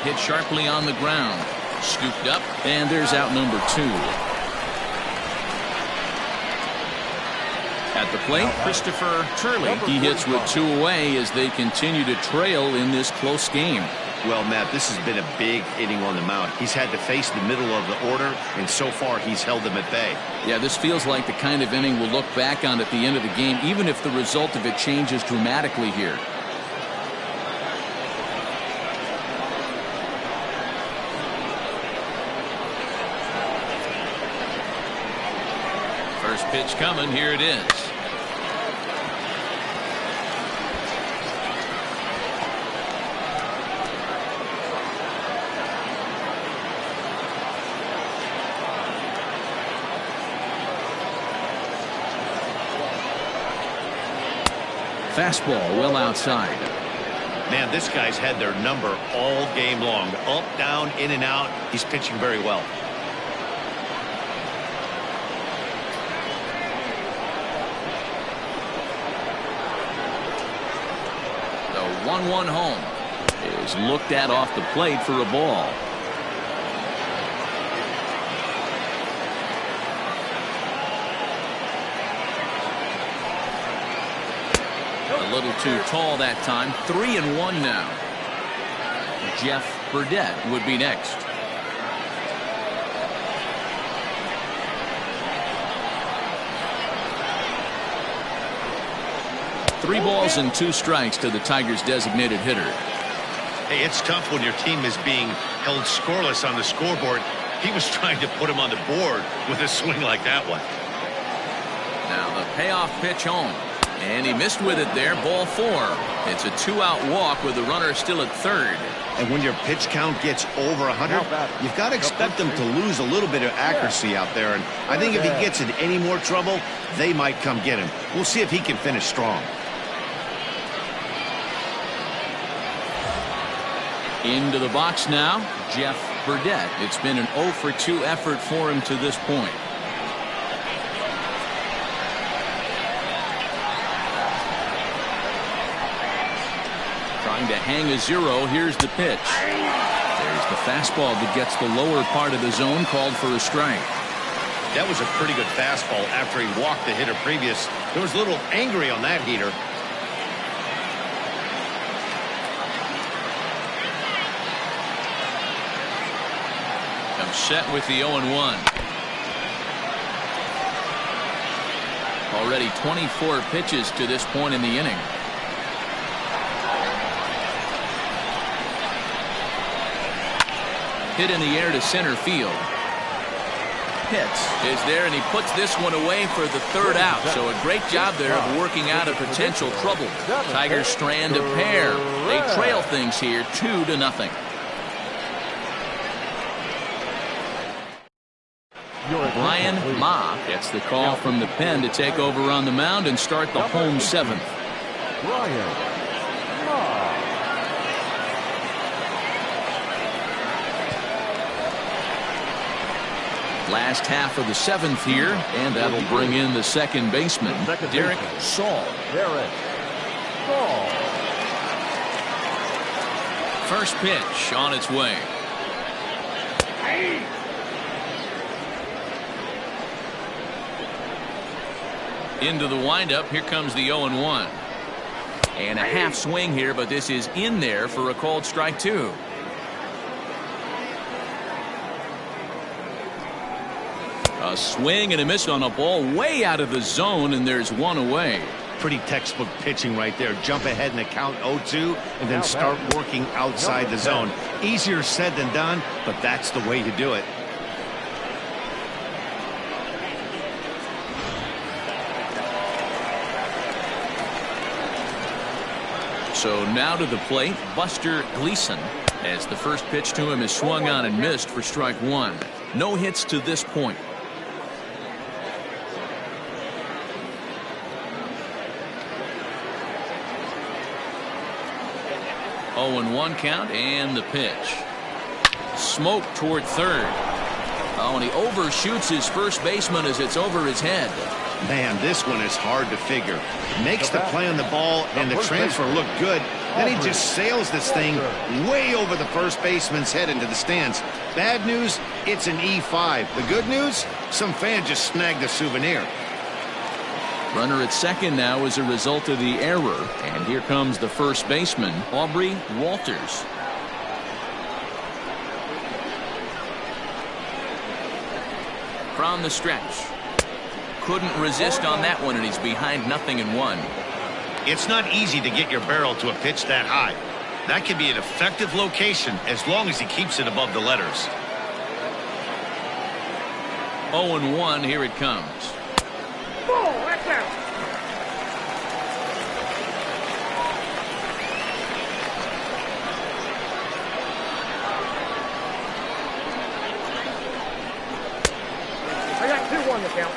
Hit sharply on the ground. Scooped up, and there's out number 2. At the plate, Christopher Turley. He hits with 2 away as they continue to trail in this close game. Well, Matt, this has been a big inning on the mound. He's had to face the middle of the order, and so far he's held them at bay. Yeah, this feels like the kind of inning we'll look back on at the end of the game, even if the result of it changes dramatically here. First pitch coming. Here it is. Fastball well outside. Man, this guy's had their number all game long. Up, down, in and out. He's pitching very well. The 1-1 home is looked at off the plate for a ball. A little too tall that time. 3-1 now. Jeff Burdett would be next. Three balls and 2 strikes to the Tigers' designated hitter. Hey, it's tough when your team is being held scoreless on the scoreboard. He was trying to put him on the board with a swing like that one. Now the payoff pitch home. And he missed with it there. Ball 4. It's a 2-out walk with the runner still at third. And when your pitch count gets over 100, you've got to expect them to lose a little bit of accuracy out there. And I think if he gets in any more trouble, they might come get him. We'll see if he can finish strong. Into the box now, Jeff Burdett. It's been an 0-for-2 effort for him to this point. Trying to hang a 0. Here's the pitch. There's the fastball that gets the lower part of the zone, called for a strike. That was a pretty good fastball after he walked the hitter previous. There was a little angry on that heater. I'm set with the 0-1. Already 24 pitches to this point in the inning. Hit in the air to center field. Pitts is there, and he puts this one away for the 3rd out. So a great job there of working out a potential trouble. Tigers strand a pair. They trail things here 2-0. Brian Ma gets the call from the pen to take over on the mound and start the home 7th. Brian Ma. Last half of the 7th here, and that'll bring in the second baseman, Derek Saul. First pitch on its way. Into the windup. Here comes the 0-1. And a half swing here, but this is in there for a called strike 2. A swing and a miss on a ball way out of the zone, and there's one away. Pretty textbook pitching right there. Jump ahead in the count 0-2 and then start working outside the zone. Easier said than done, but that's the way to do it. So now to the plate, Buster Gleason, as the first pitch to him is swung on and missed for strike one. No hits to this point. 0-1 count, and the pitch. Smoke toward third. Oh, and he overshoots his first baseman as it's over his head. Man, this one is hard to figure. Makes the play on the ball, and the transfer looked good. Then he just sails this thing way over the first baseman's head into the stands. Bad news, it's an E5. The good news, some fan just snagged a souvenir. Runner at second now as a result of the error. And here comes the first baseman, Aubrey Walters. From the stretch. Couldn't resist on that one, and he's behind 0-1. It's not easy to get your barrel to a pitch that high. That can be an effective location as long as he keeps it above the letters. 0-1, here it comes. I got 2-1 to count.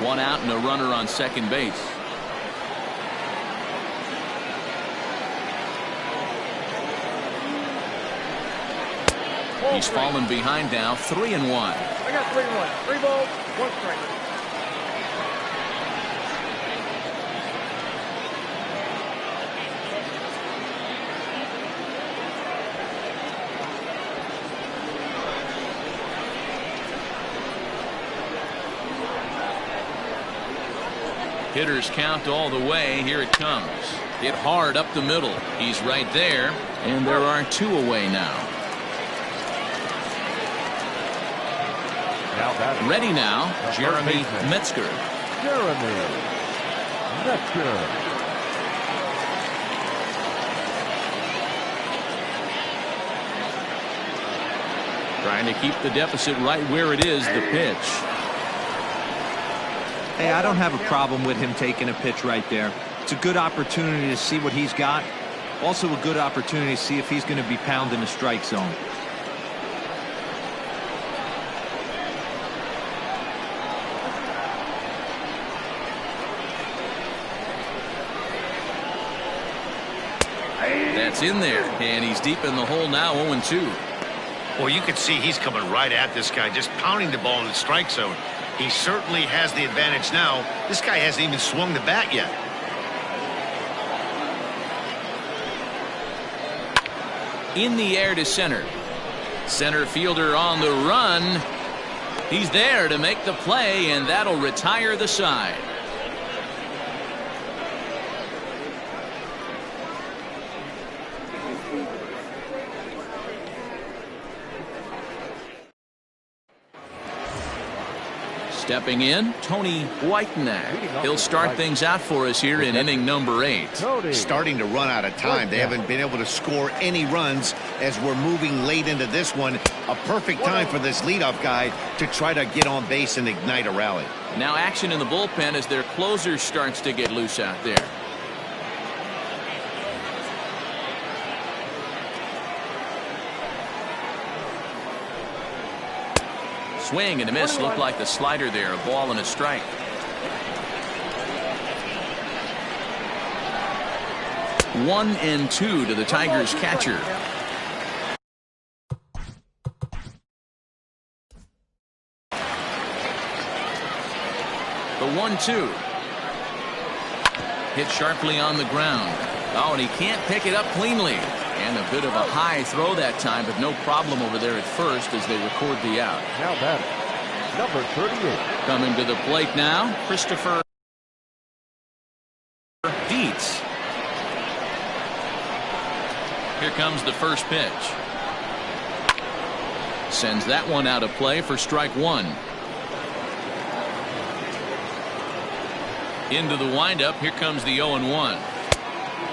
One out and a runner on second base. He's fallen behind now, 3-1. I got 3-1. 3 balls, 1 strike. Hitters count all the way. Here it comes. Hit hard up the middle. He's right there. And there are 2 away now. Ready now, Jeremy Metzger. Jeremy Metzger. Trying to keep the deficit right where it is, the pitch. Hey, I don't have a problem with him taking a pitch right there. It's a good opportunity to see what he's got. Also a good opportunity to see if he's going to be pounding the strike zone. That's in there, and he's deep in the hole now, 0-2. Well, you can see he's coming right at this guy, just pounding the ball in the strike zone. He certainly has the advantage now. This guy hasn't even swung the bat yet. In the air to center. Center fielder on the run. He's there to make the play, and that'll retire the side. Stepping in, Tony Whitenack. He'll start things out for us here in inning number 8. Starting to run out of time. They haven't been able to score any runs as we're moving late into this one. A perfect time for this leadoff guy to try to get on base and ignite a rally. Now action in the bullpen as their closer starts to get loose out there. Swing and a miss. Looked like the slider there. A ball and a strike. One and 2 to the Tigers catcher. The 1-2. Hit sharply on the ground. Oh, and he can't pick it up cleanly. And a bit of a high throw that time, but no problem over there at first as they record the out. Now batting, number 38. Coming to the plate now, Christopher Dietz. Here comes the first pitch. Sends that one out of play for strike one. Into the windup. Here comes the 0-1.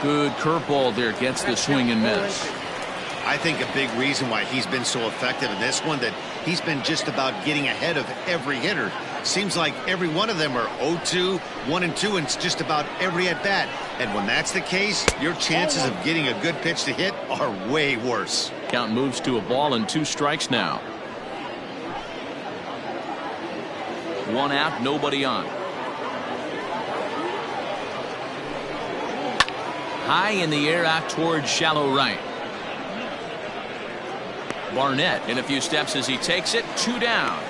Good curveball there. Gets the swing and miss. I think a big reason why he's been so effective in this one, that he's been just about getting ahead of every hitter. Seems like every one of them are 0-2, 1-2, and it's just about every at bat. And when that's the case, your chances of getting a good pitch to hit are way worse. Count moves to a ball and 2 strikes now. 1 out, nobody on. High in the air out towards shallow right. Barnett in a few steps as he takes it. 2 down.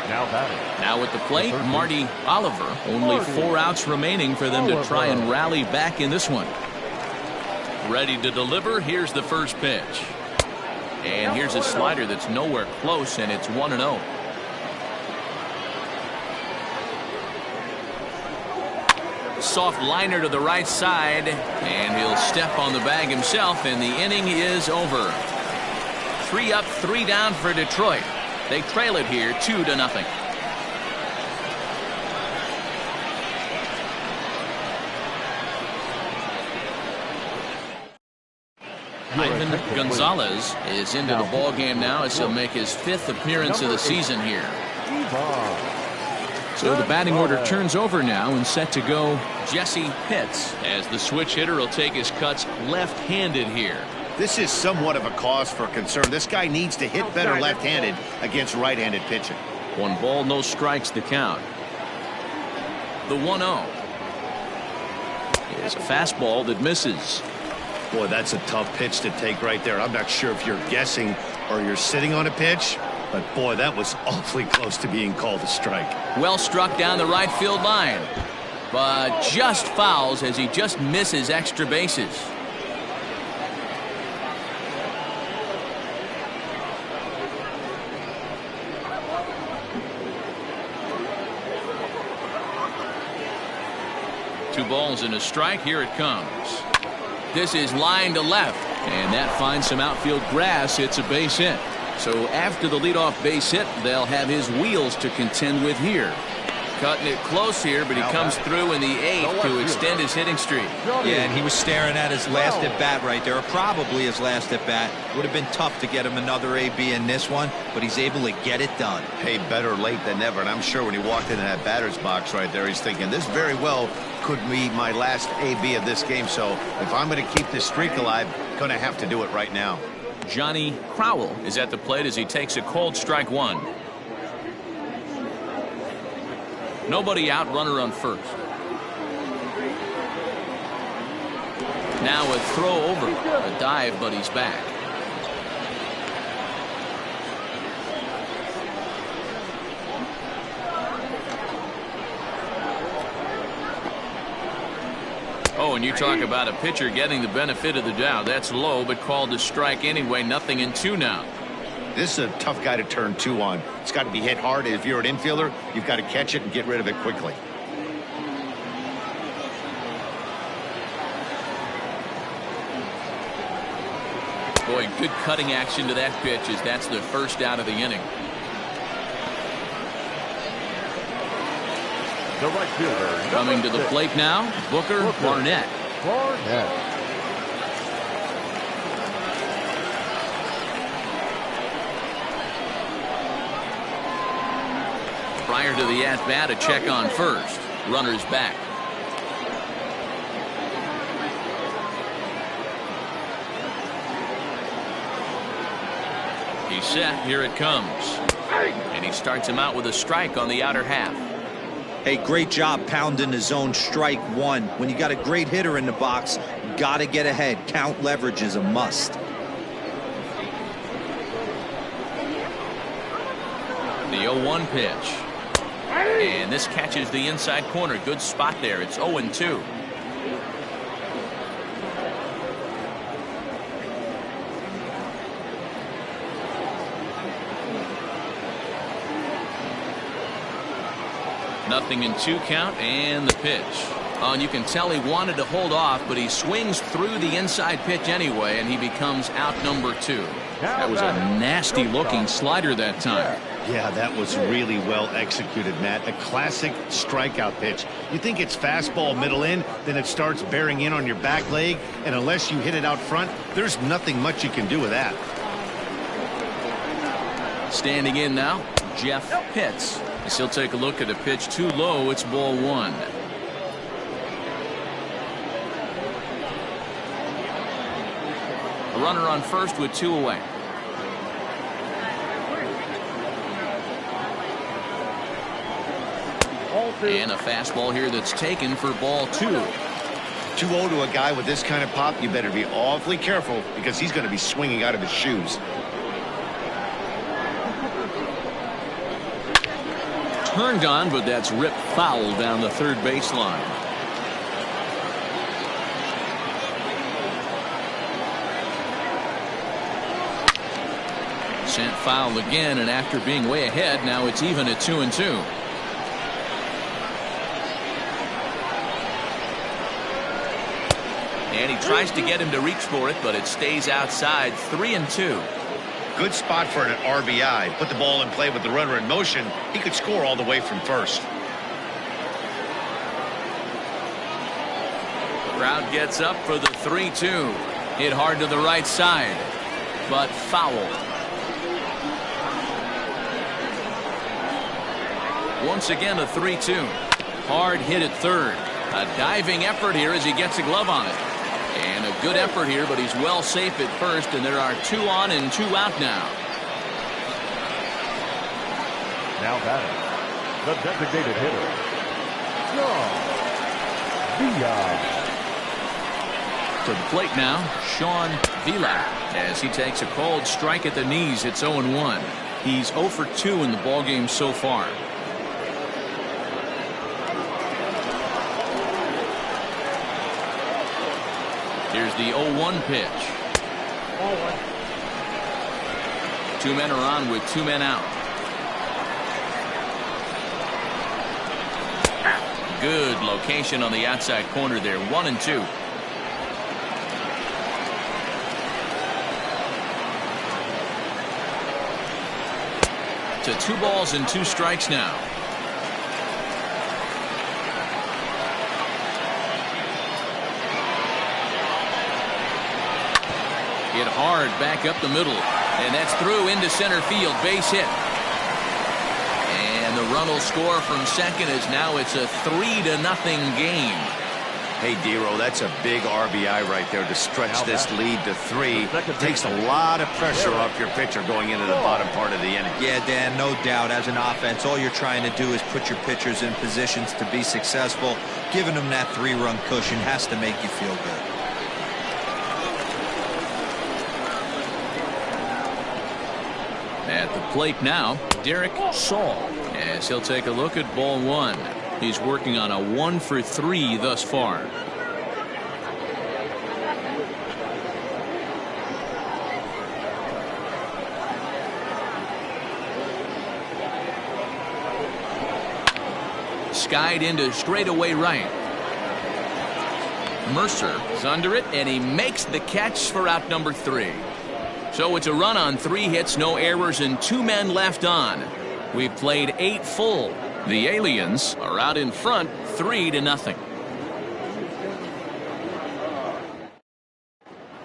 Now batting. Now at the plate, Marty Oliver. Only 4 outs remaining for them to try and rally back in this one. Ready to deliver. Here's the first pitch. And here's a slider that's nowhere close, and it's 1-0. Soft liner to the right side, and he'll step on the bag himself, and the inning is over. 3 up, 3 down for Detroit. They trail it here 2-0. Ivan Gonzalez is into the ball game now as he'll make his 5th appearance of the season here. So the batting order turns over now, and set to go Jesse Pitts, as the switch hitter will take his cuts left-handed here. This is somewhat of a cause for concern. This guy needs to hit better left-handed against right-handed pitching. 1 ball, no strikes the count. The 1-0 is a fastball that misses. Boy, that's a tough pitch to take right there. I'm not sure if you're guessing or you're sitting on a pitch, but boy, that was awfully close to being called a strike. Well struck down the right field line, but just fouls as he just misses extra bases. Two balls and a strike. Here it comes. This is line to left, and that finds some outfield grass. It's a base hit. So after the leadoff base hit, they'll have his wheels to contend with here. Cutting it close here, but he comes through in the 8th to extend his hitting streak. Yeah, and he was staring at his last at bat right there, or probably his last at bat. Would have been tough to get him another AB in this one, but he's able to get it done. Hey, better late than never. And I'm sure when he walked into that batter's box right there, he's thinking this very well could be my last AB of this game. So if I'm going to keep this streak alive, going to have to do it right now. Johnny Crowell is at the plate as he takes a cold strike 1. Nobody out, runner on first. Now a throw over, a dive, but he's back. Oh, and you talk about a pitcher getting the benefit of the doubt. That's low, but called a strike anyway. 0-2 now. This is a tough guy to turn 2 on. It's got to be hit hard. If you're an infielder, you've got to catch it and get rid of it quickly. Boy, good cutting action to that pitch as that's the first out of the inning. The right fielder. Coming to the plate now, Booker Barnett. Prior to the at-bat, a check on first. Runner's back. He's set. Here it comes. And he starts him out with a strike on the outer half. Hey, great job pounding the zone. Strike 1. When you got a great hitter in the box, got to get ahead. Count leverage is a must. The 0-1 pitch. And this catches the inside corner. Good spot there. It's 0-2. Nothing in 2 count, and the pitch. Oh, and you can tell he wanted to hold off, but he swings through the inside pitch anyway, and he becomes out number 2. That was a nasty looking slider that time. Yeah, that was really well executed, Matt. A classic strikeout pitch. You think it's fastball middle in, then it starts bearing in on your back leg, and unless you hit it out front, there's nothing much you can do with that. Standing in now, Jeff Pitts. As he'll take a look at a pitch too low. It's ball 1. A runner on first with 2 away. And a fastball here that's taken for ball 2. 2-0 to a guy with this kind of pop, you better be awfully careful because he's going to be swinging out of his shoes. Turned on, but that's ripped foul down the third baseline. Sent foul again, and after being way ahead, now it's even at 2-2. And he tries to get him to reach for it, but it stays outside. 3-2. Good spot for an RBI. Put the ball in play with the runner in motion. He could score all the way from first. Crowd gets up for the 3-2. Hit hard to the right side, but foul. Once again a 3-2. Hard hit at third. A diving effort here as he gets a glove on it. And a good effort here, but he's well safe at first, and there are 2 on and 2 out now. Now batting, the designated hitter, Sean Villa. To the plate now, Sean Villa, as he takes a cold strike at the knees. It's 0-1. He's 0 for 2 in the ballgame so far. Here's the 0-1 pitch. 2 men are on with 2 men out. Good location on the outside corner there. 1-2. To 2 balls and 2 strikes now. Hit hard back up the middle, and that's through into center field. Base hit, and the run will score from second as now it's a 3-0 game. Hey, Dero, that's a big RBI right there to stretch this lead to 3. Takes a lot of pressure off your pitcher going into the bottom part of the inning. Yeah, Dan, no doubt. As an offense, all you're trying to do is put your pitchers in positions to be successful. Giving them that 3-run cushion has to make you feel good. At the plate now, Derek Saul, as he'll take a look at ball 1. He's working on a 1 for 3 thus far. Skied into straightaway right. Mercer is under it, and he makes the catch for out number 3. So it's a run on 3 hits, no errors, and 2 men left on. We've played 8 full. The Aliens are out in front 3-0.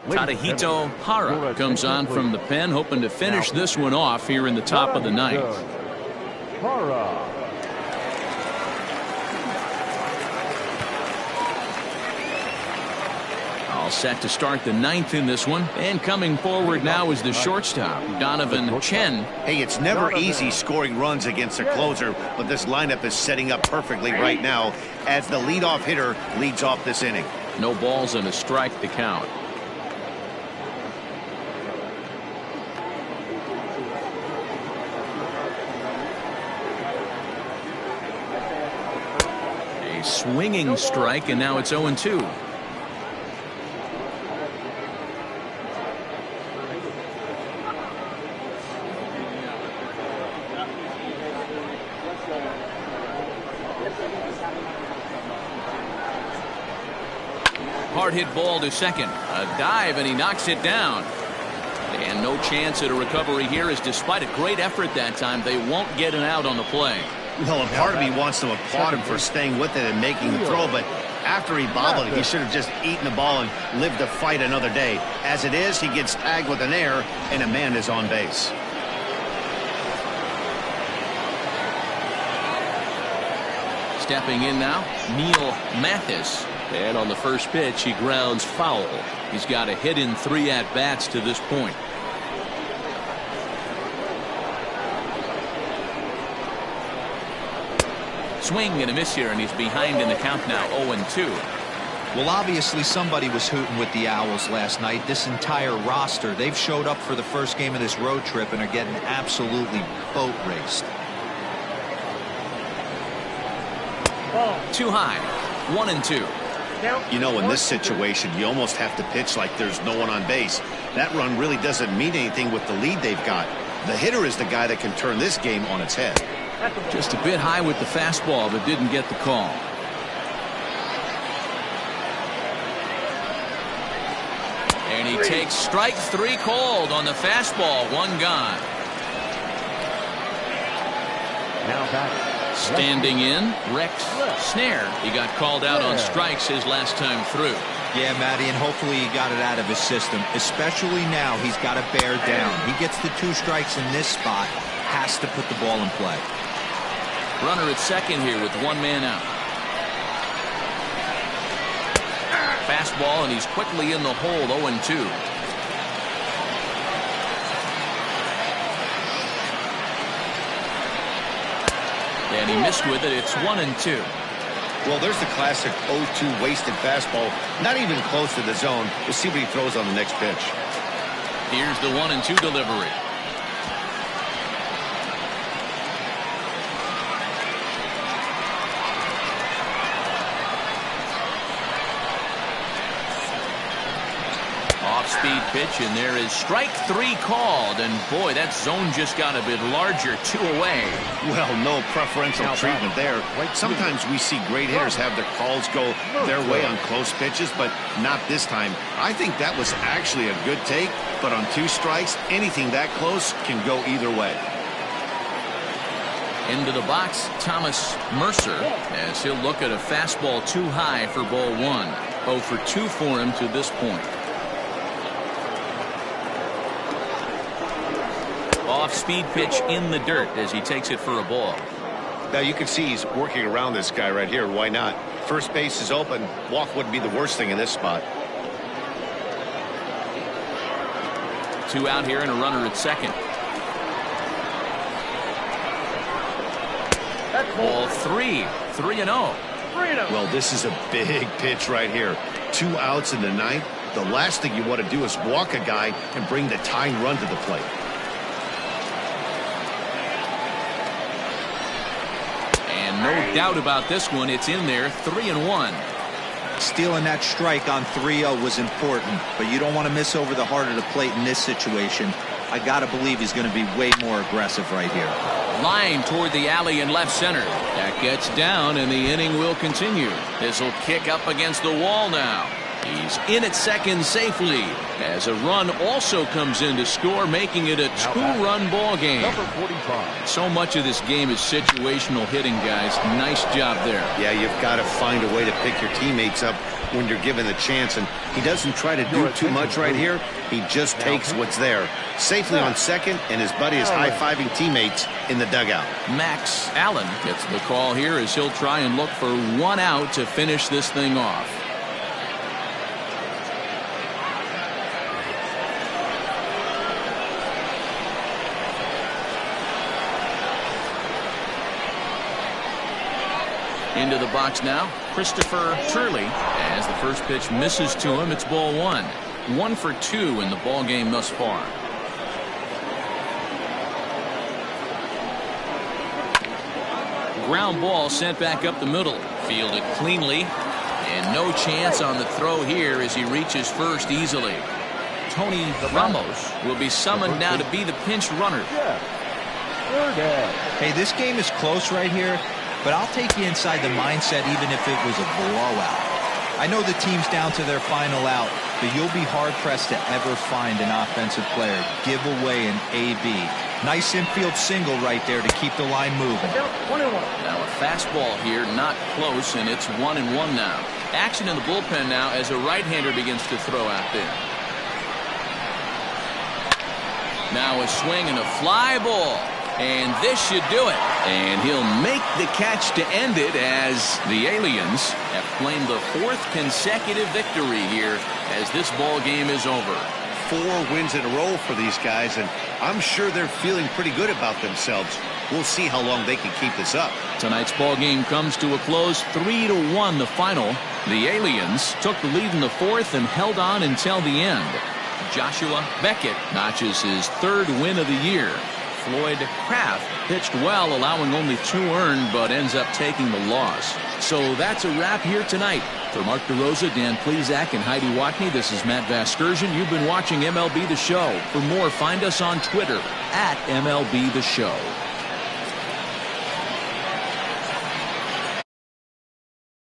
Tadahito Hara comes on from the pen, hoping to finish this one off here in the top of the 9th. Hara. All set to start the 9th in this one, and coming forward now is the shortstop, Donovan Chen. Hey, it's never easy scoring runs against a closer, but this lineup is setting up perfectly right now as the leadoff hitter leads off this inning. No balls and a strike to count. A swinging strike, and now it's 0-2. Hard hit ball to second. A dive, and he knocks it down. And no chance at a recovery here, as despite a great effort that time, they won't get an out on the play. Well, a part of me wants to applaud him for staying with it and making the throw, but after he bobbled it, he should have just eaten the ball and lived to fight another day. As it is, he gets tagged with an error, and a man is on base. Stepping in now, Neil Mathis. And on the first pitch, he grounds foul. He's got a hit in 3 at-bats to this point. Swing and a miss here, and he's behind in the count now, 0-2. Well, obviously somebody was hooting with the Owls last night. This entire roster, they've showed up for the first game of this road trip and are getting absolutely boat raced. Too high, 1-2. You know, in this situation, you almost have to pitch like there's no one on base. That run really doesn't mean anything with the lead they've got. The hitter is the guy that can turn this game on its head. Just a bit high with the fastball, but didn't get the call. And he takes strike 3 called on the fastball. 1 gone. Now back. Standing in, Rex Snare. He got called out on strikes his last time through. Yeah, Matty, and hopefully he got it out of his system. Especially now, he's got to bear down. He gets the 2 strikes in this spot, has to put the ball in play. Runner at second here with 1 man out. Fastball, and he's quickly in the hole, 0-2. And he missed with it. It's 1-2. Well, there's the classic 0-2 wasted fastball. Not even close to the zone. We'll see what he throws on the next pitch. Here's the 1-2 delivery. Off-speed pitch, and there is strike 3 called. And boy, that zone just got a bit larger. 2 away. Well, no preferential treatment there. Sometimes we see great hitters have their calls go their way on close pitches, but not this time. I think that was actually a good take, but on 2 strikes, anything that close can go either way. Into the box, Thomas Mercer, as he'll look at a fastball too high for ball 1. 0 for 2 for him to this point. Off-speed pitch in the dirt as he takes it for a ball. Now you can see he's working around this guy right here. Why not? First base is open. Walk wouldn't be the worst thing in this spot. 2 out here and a runner at second. Ball 3. 3-0. Well, this is a big pitch right here. 2 outs in the 9th. The last thing you want to do is walk a guy and bring the tying run to the plate. No doubt about this one. It's in there. 3-1. Stealing that strike on 3-0 was important, but you don't want to miss over the heart of the plate in this situation. I got to believe he's going to be way more aggressive right here. Line toward the alley in left center. That gets down, and the inning will continue. This will kick up against the wall now. He's in at second safely as a run also comes in to score, making it a 2-run ball game. Number 45. So much of this game is situational hitting, guys. Nice job there. Yeah, you've got to find a way to pick your teammates up when you're given the chance, and he doesn't try to do too much right here. He just takes what's there. Safely on second, and his buddy is high-fiving teammates in the dugout. Max Allen gets the call here as he'll try and look for 1 out to finish this thing off. Into the box now, Christopher Turley, as the first pitch misses to him. It's ball 1. 1 for 2 in the ball game thus far. Ground ball sent back up the middle. Fielded cleanly, and no chance on the throw here as he reaches first easily. Tony Ramos will be summoned now to be the pinch runner. Hey, this game is close right here, but I'll take you inside the mindset even if it was a blowout. I know the team's down to their final out, but you'll be hard-pressed to ever find an offensive player give away an AB. Nice infield single right there to keep the line moving. Now a fastball here, not close, and it's 1-1 now. Action in the bullpen now as a right-hander begins to throw out there. Now a swing and a fly ball. And this should do it. And he'll make the catch to end it as the Aliens have claimed the 4th consecutive victory here as this ball game is over. 4 wins in a row for these guys, and I'm sure they're feeling pretty good about themselves. We'll see how long they can keep this up. Tonight's ball game comes to a close, 3-1 the final. The Aliens took the lead in the 4th and held on until the end. Joshua Beckett notches his 3rd win of the year. Floyd Kraft pitched well, allowing only 2 earned, but ends up taking the loss. So that's a wrap here tonight. For Mark DeRosa, Dan Plesac, and Heidi Watney, this is Matt Vasgersian. You've been watching MLB The Show. For more, find us on Twitter @MLB The Show.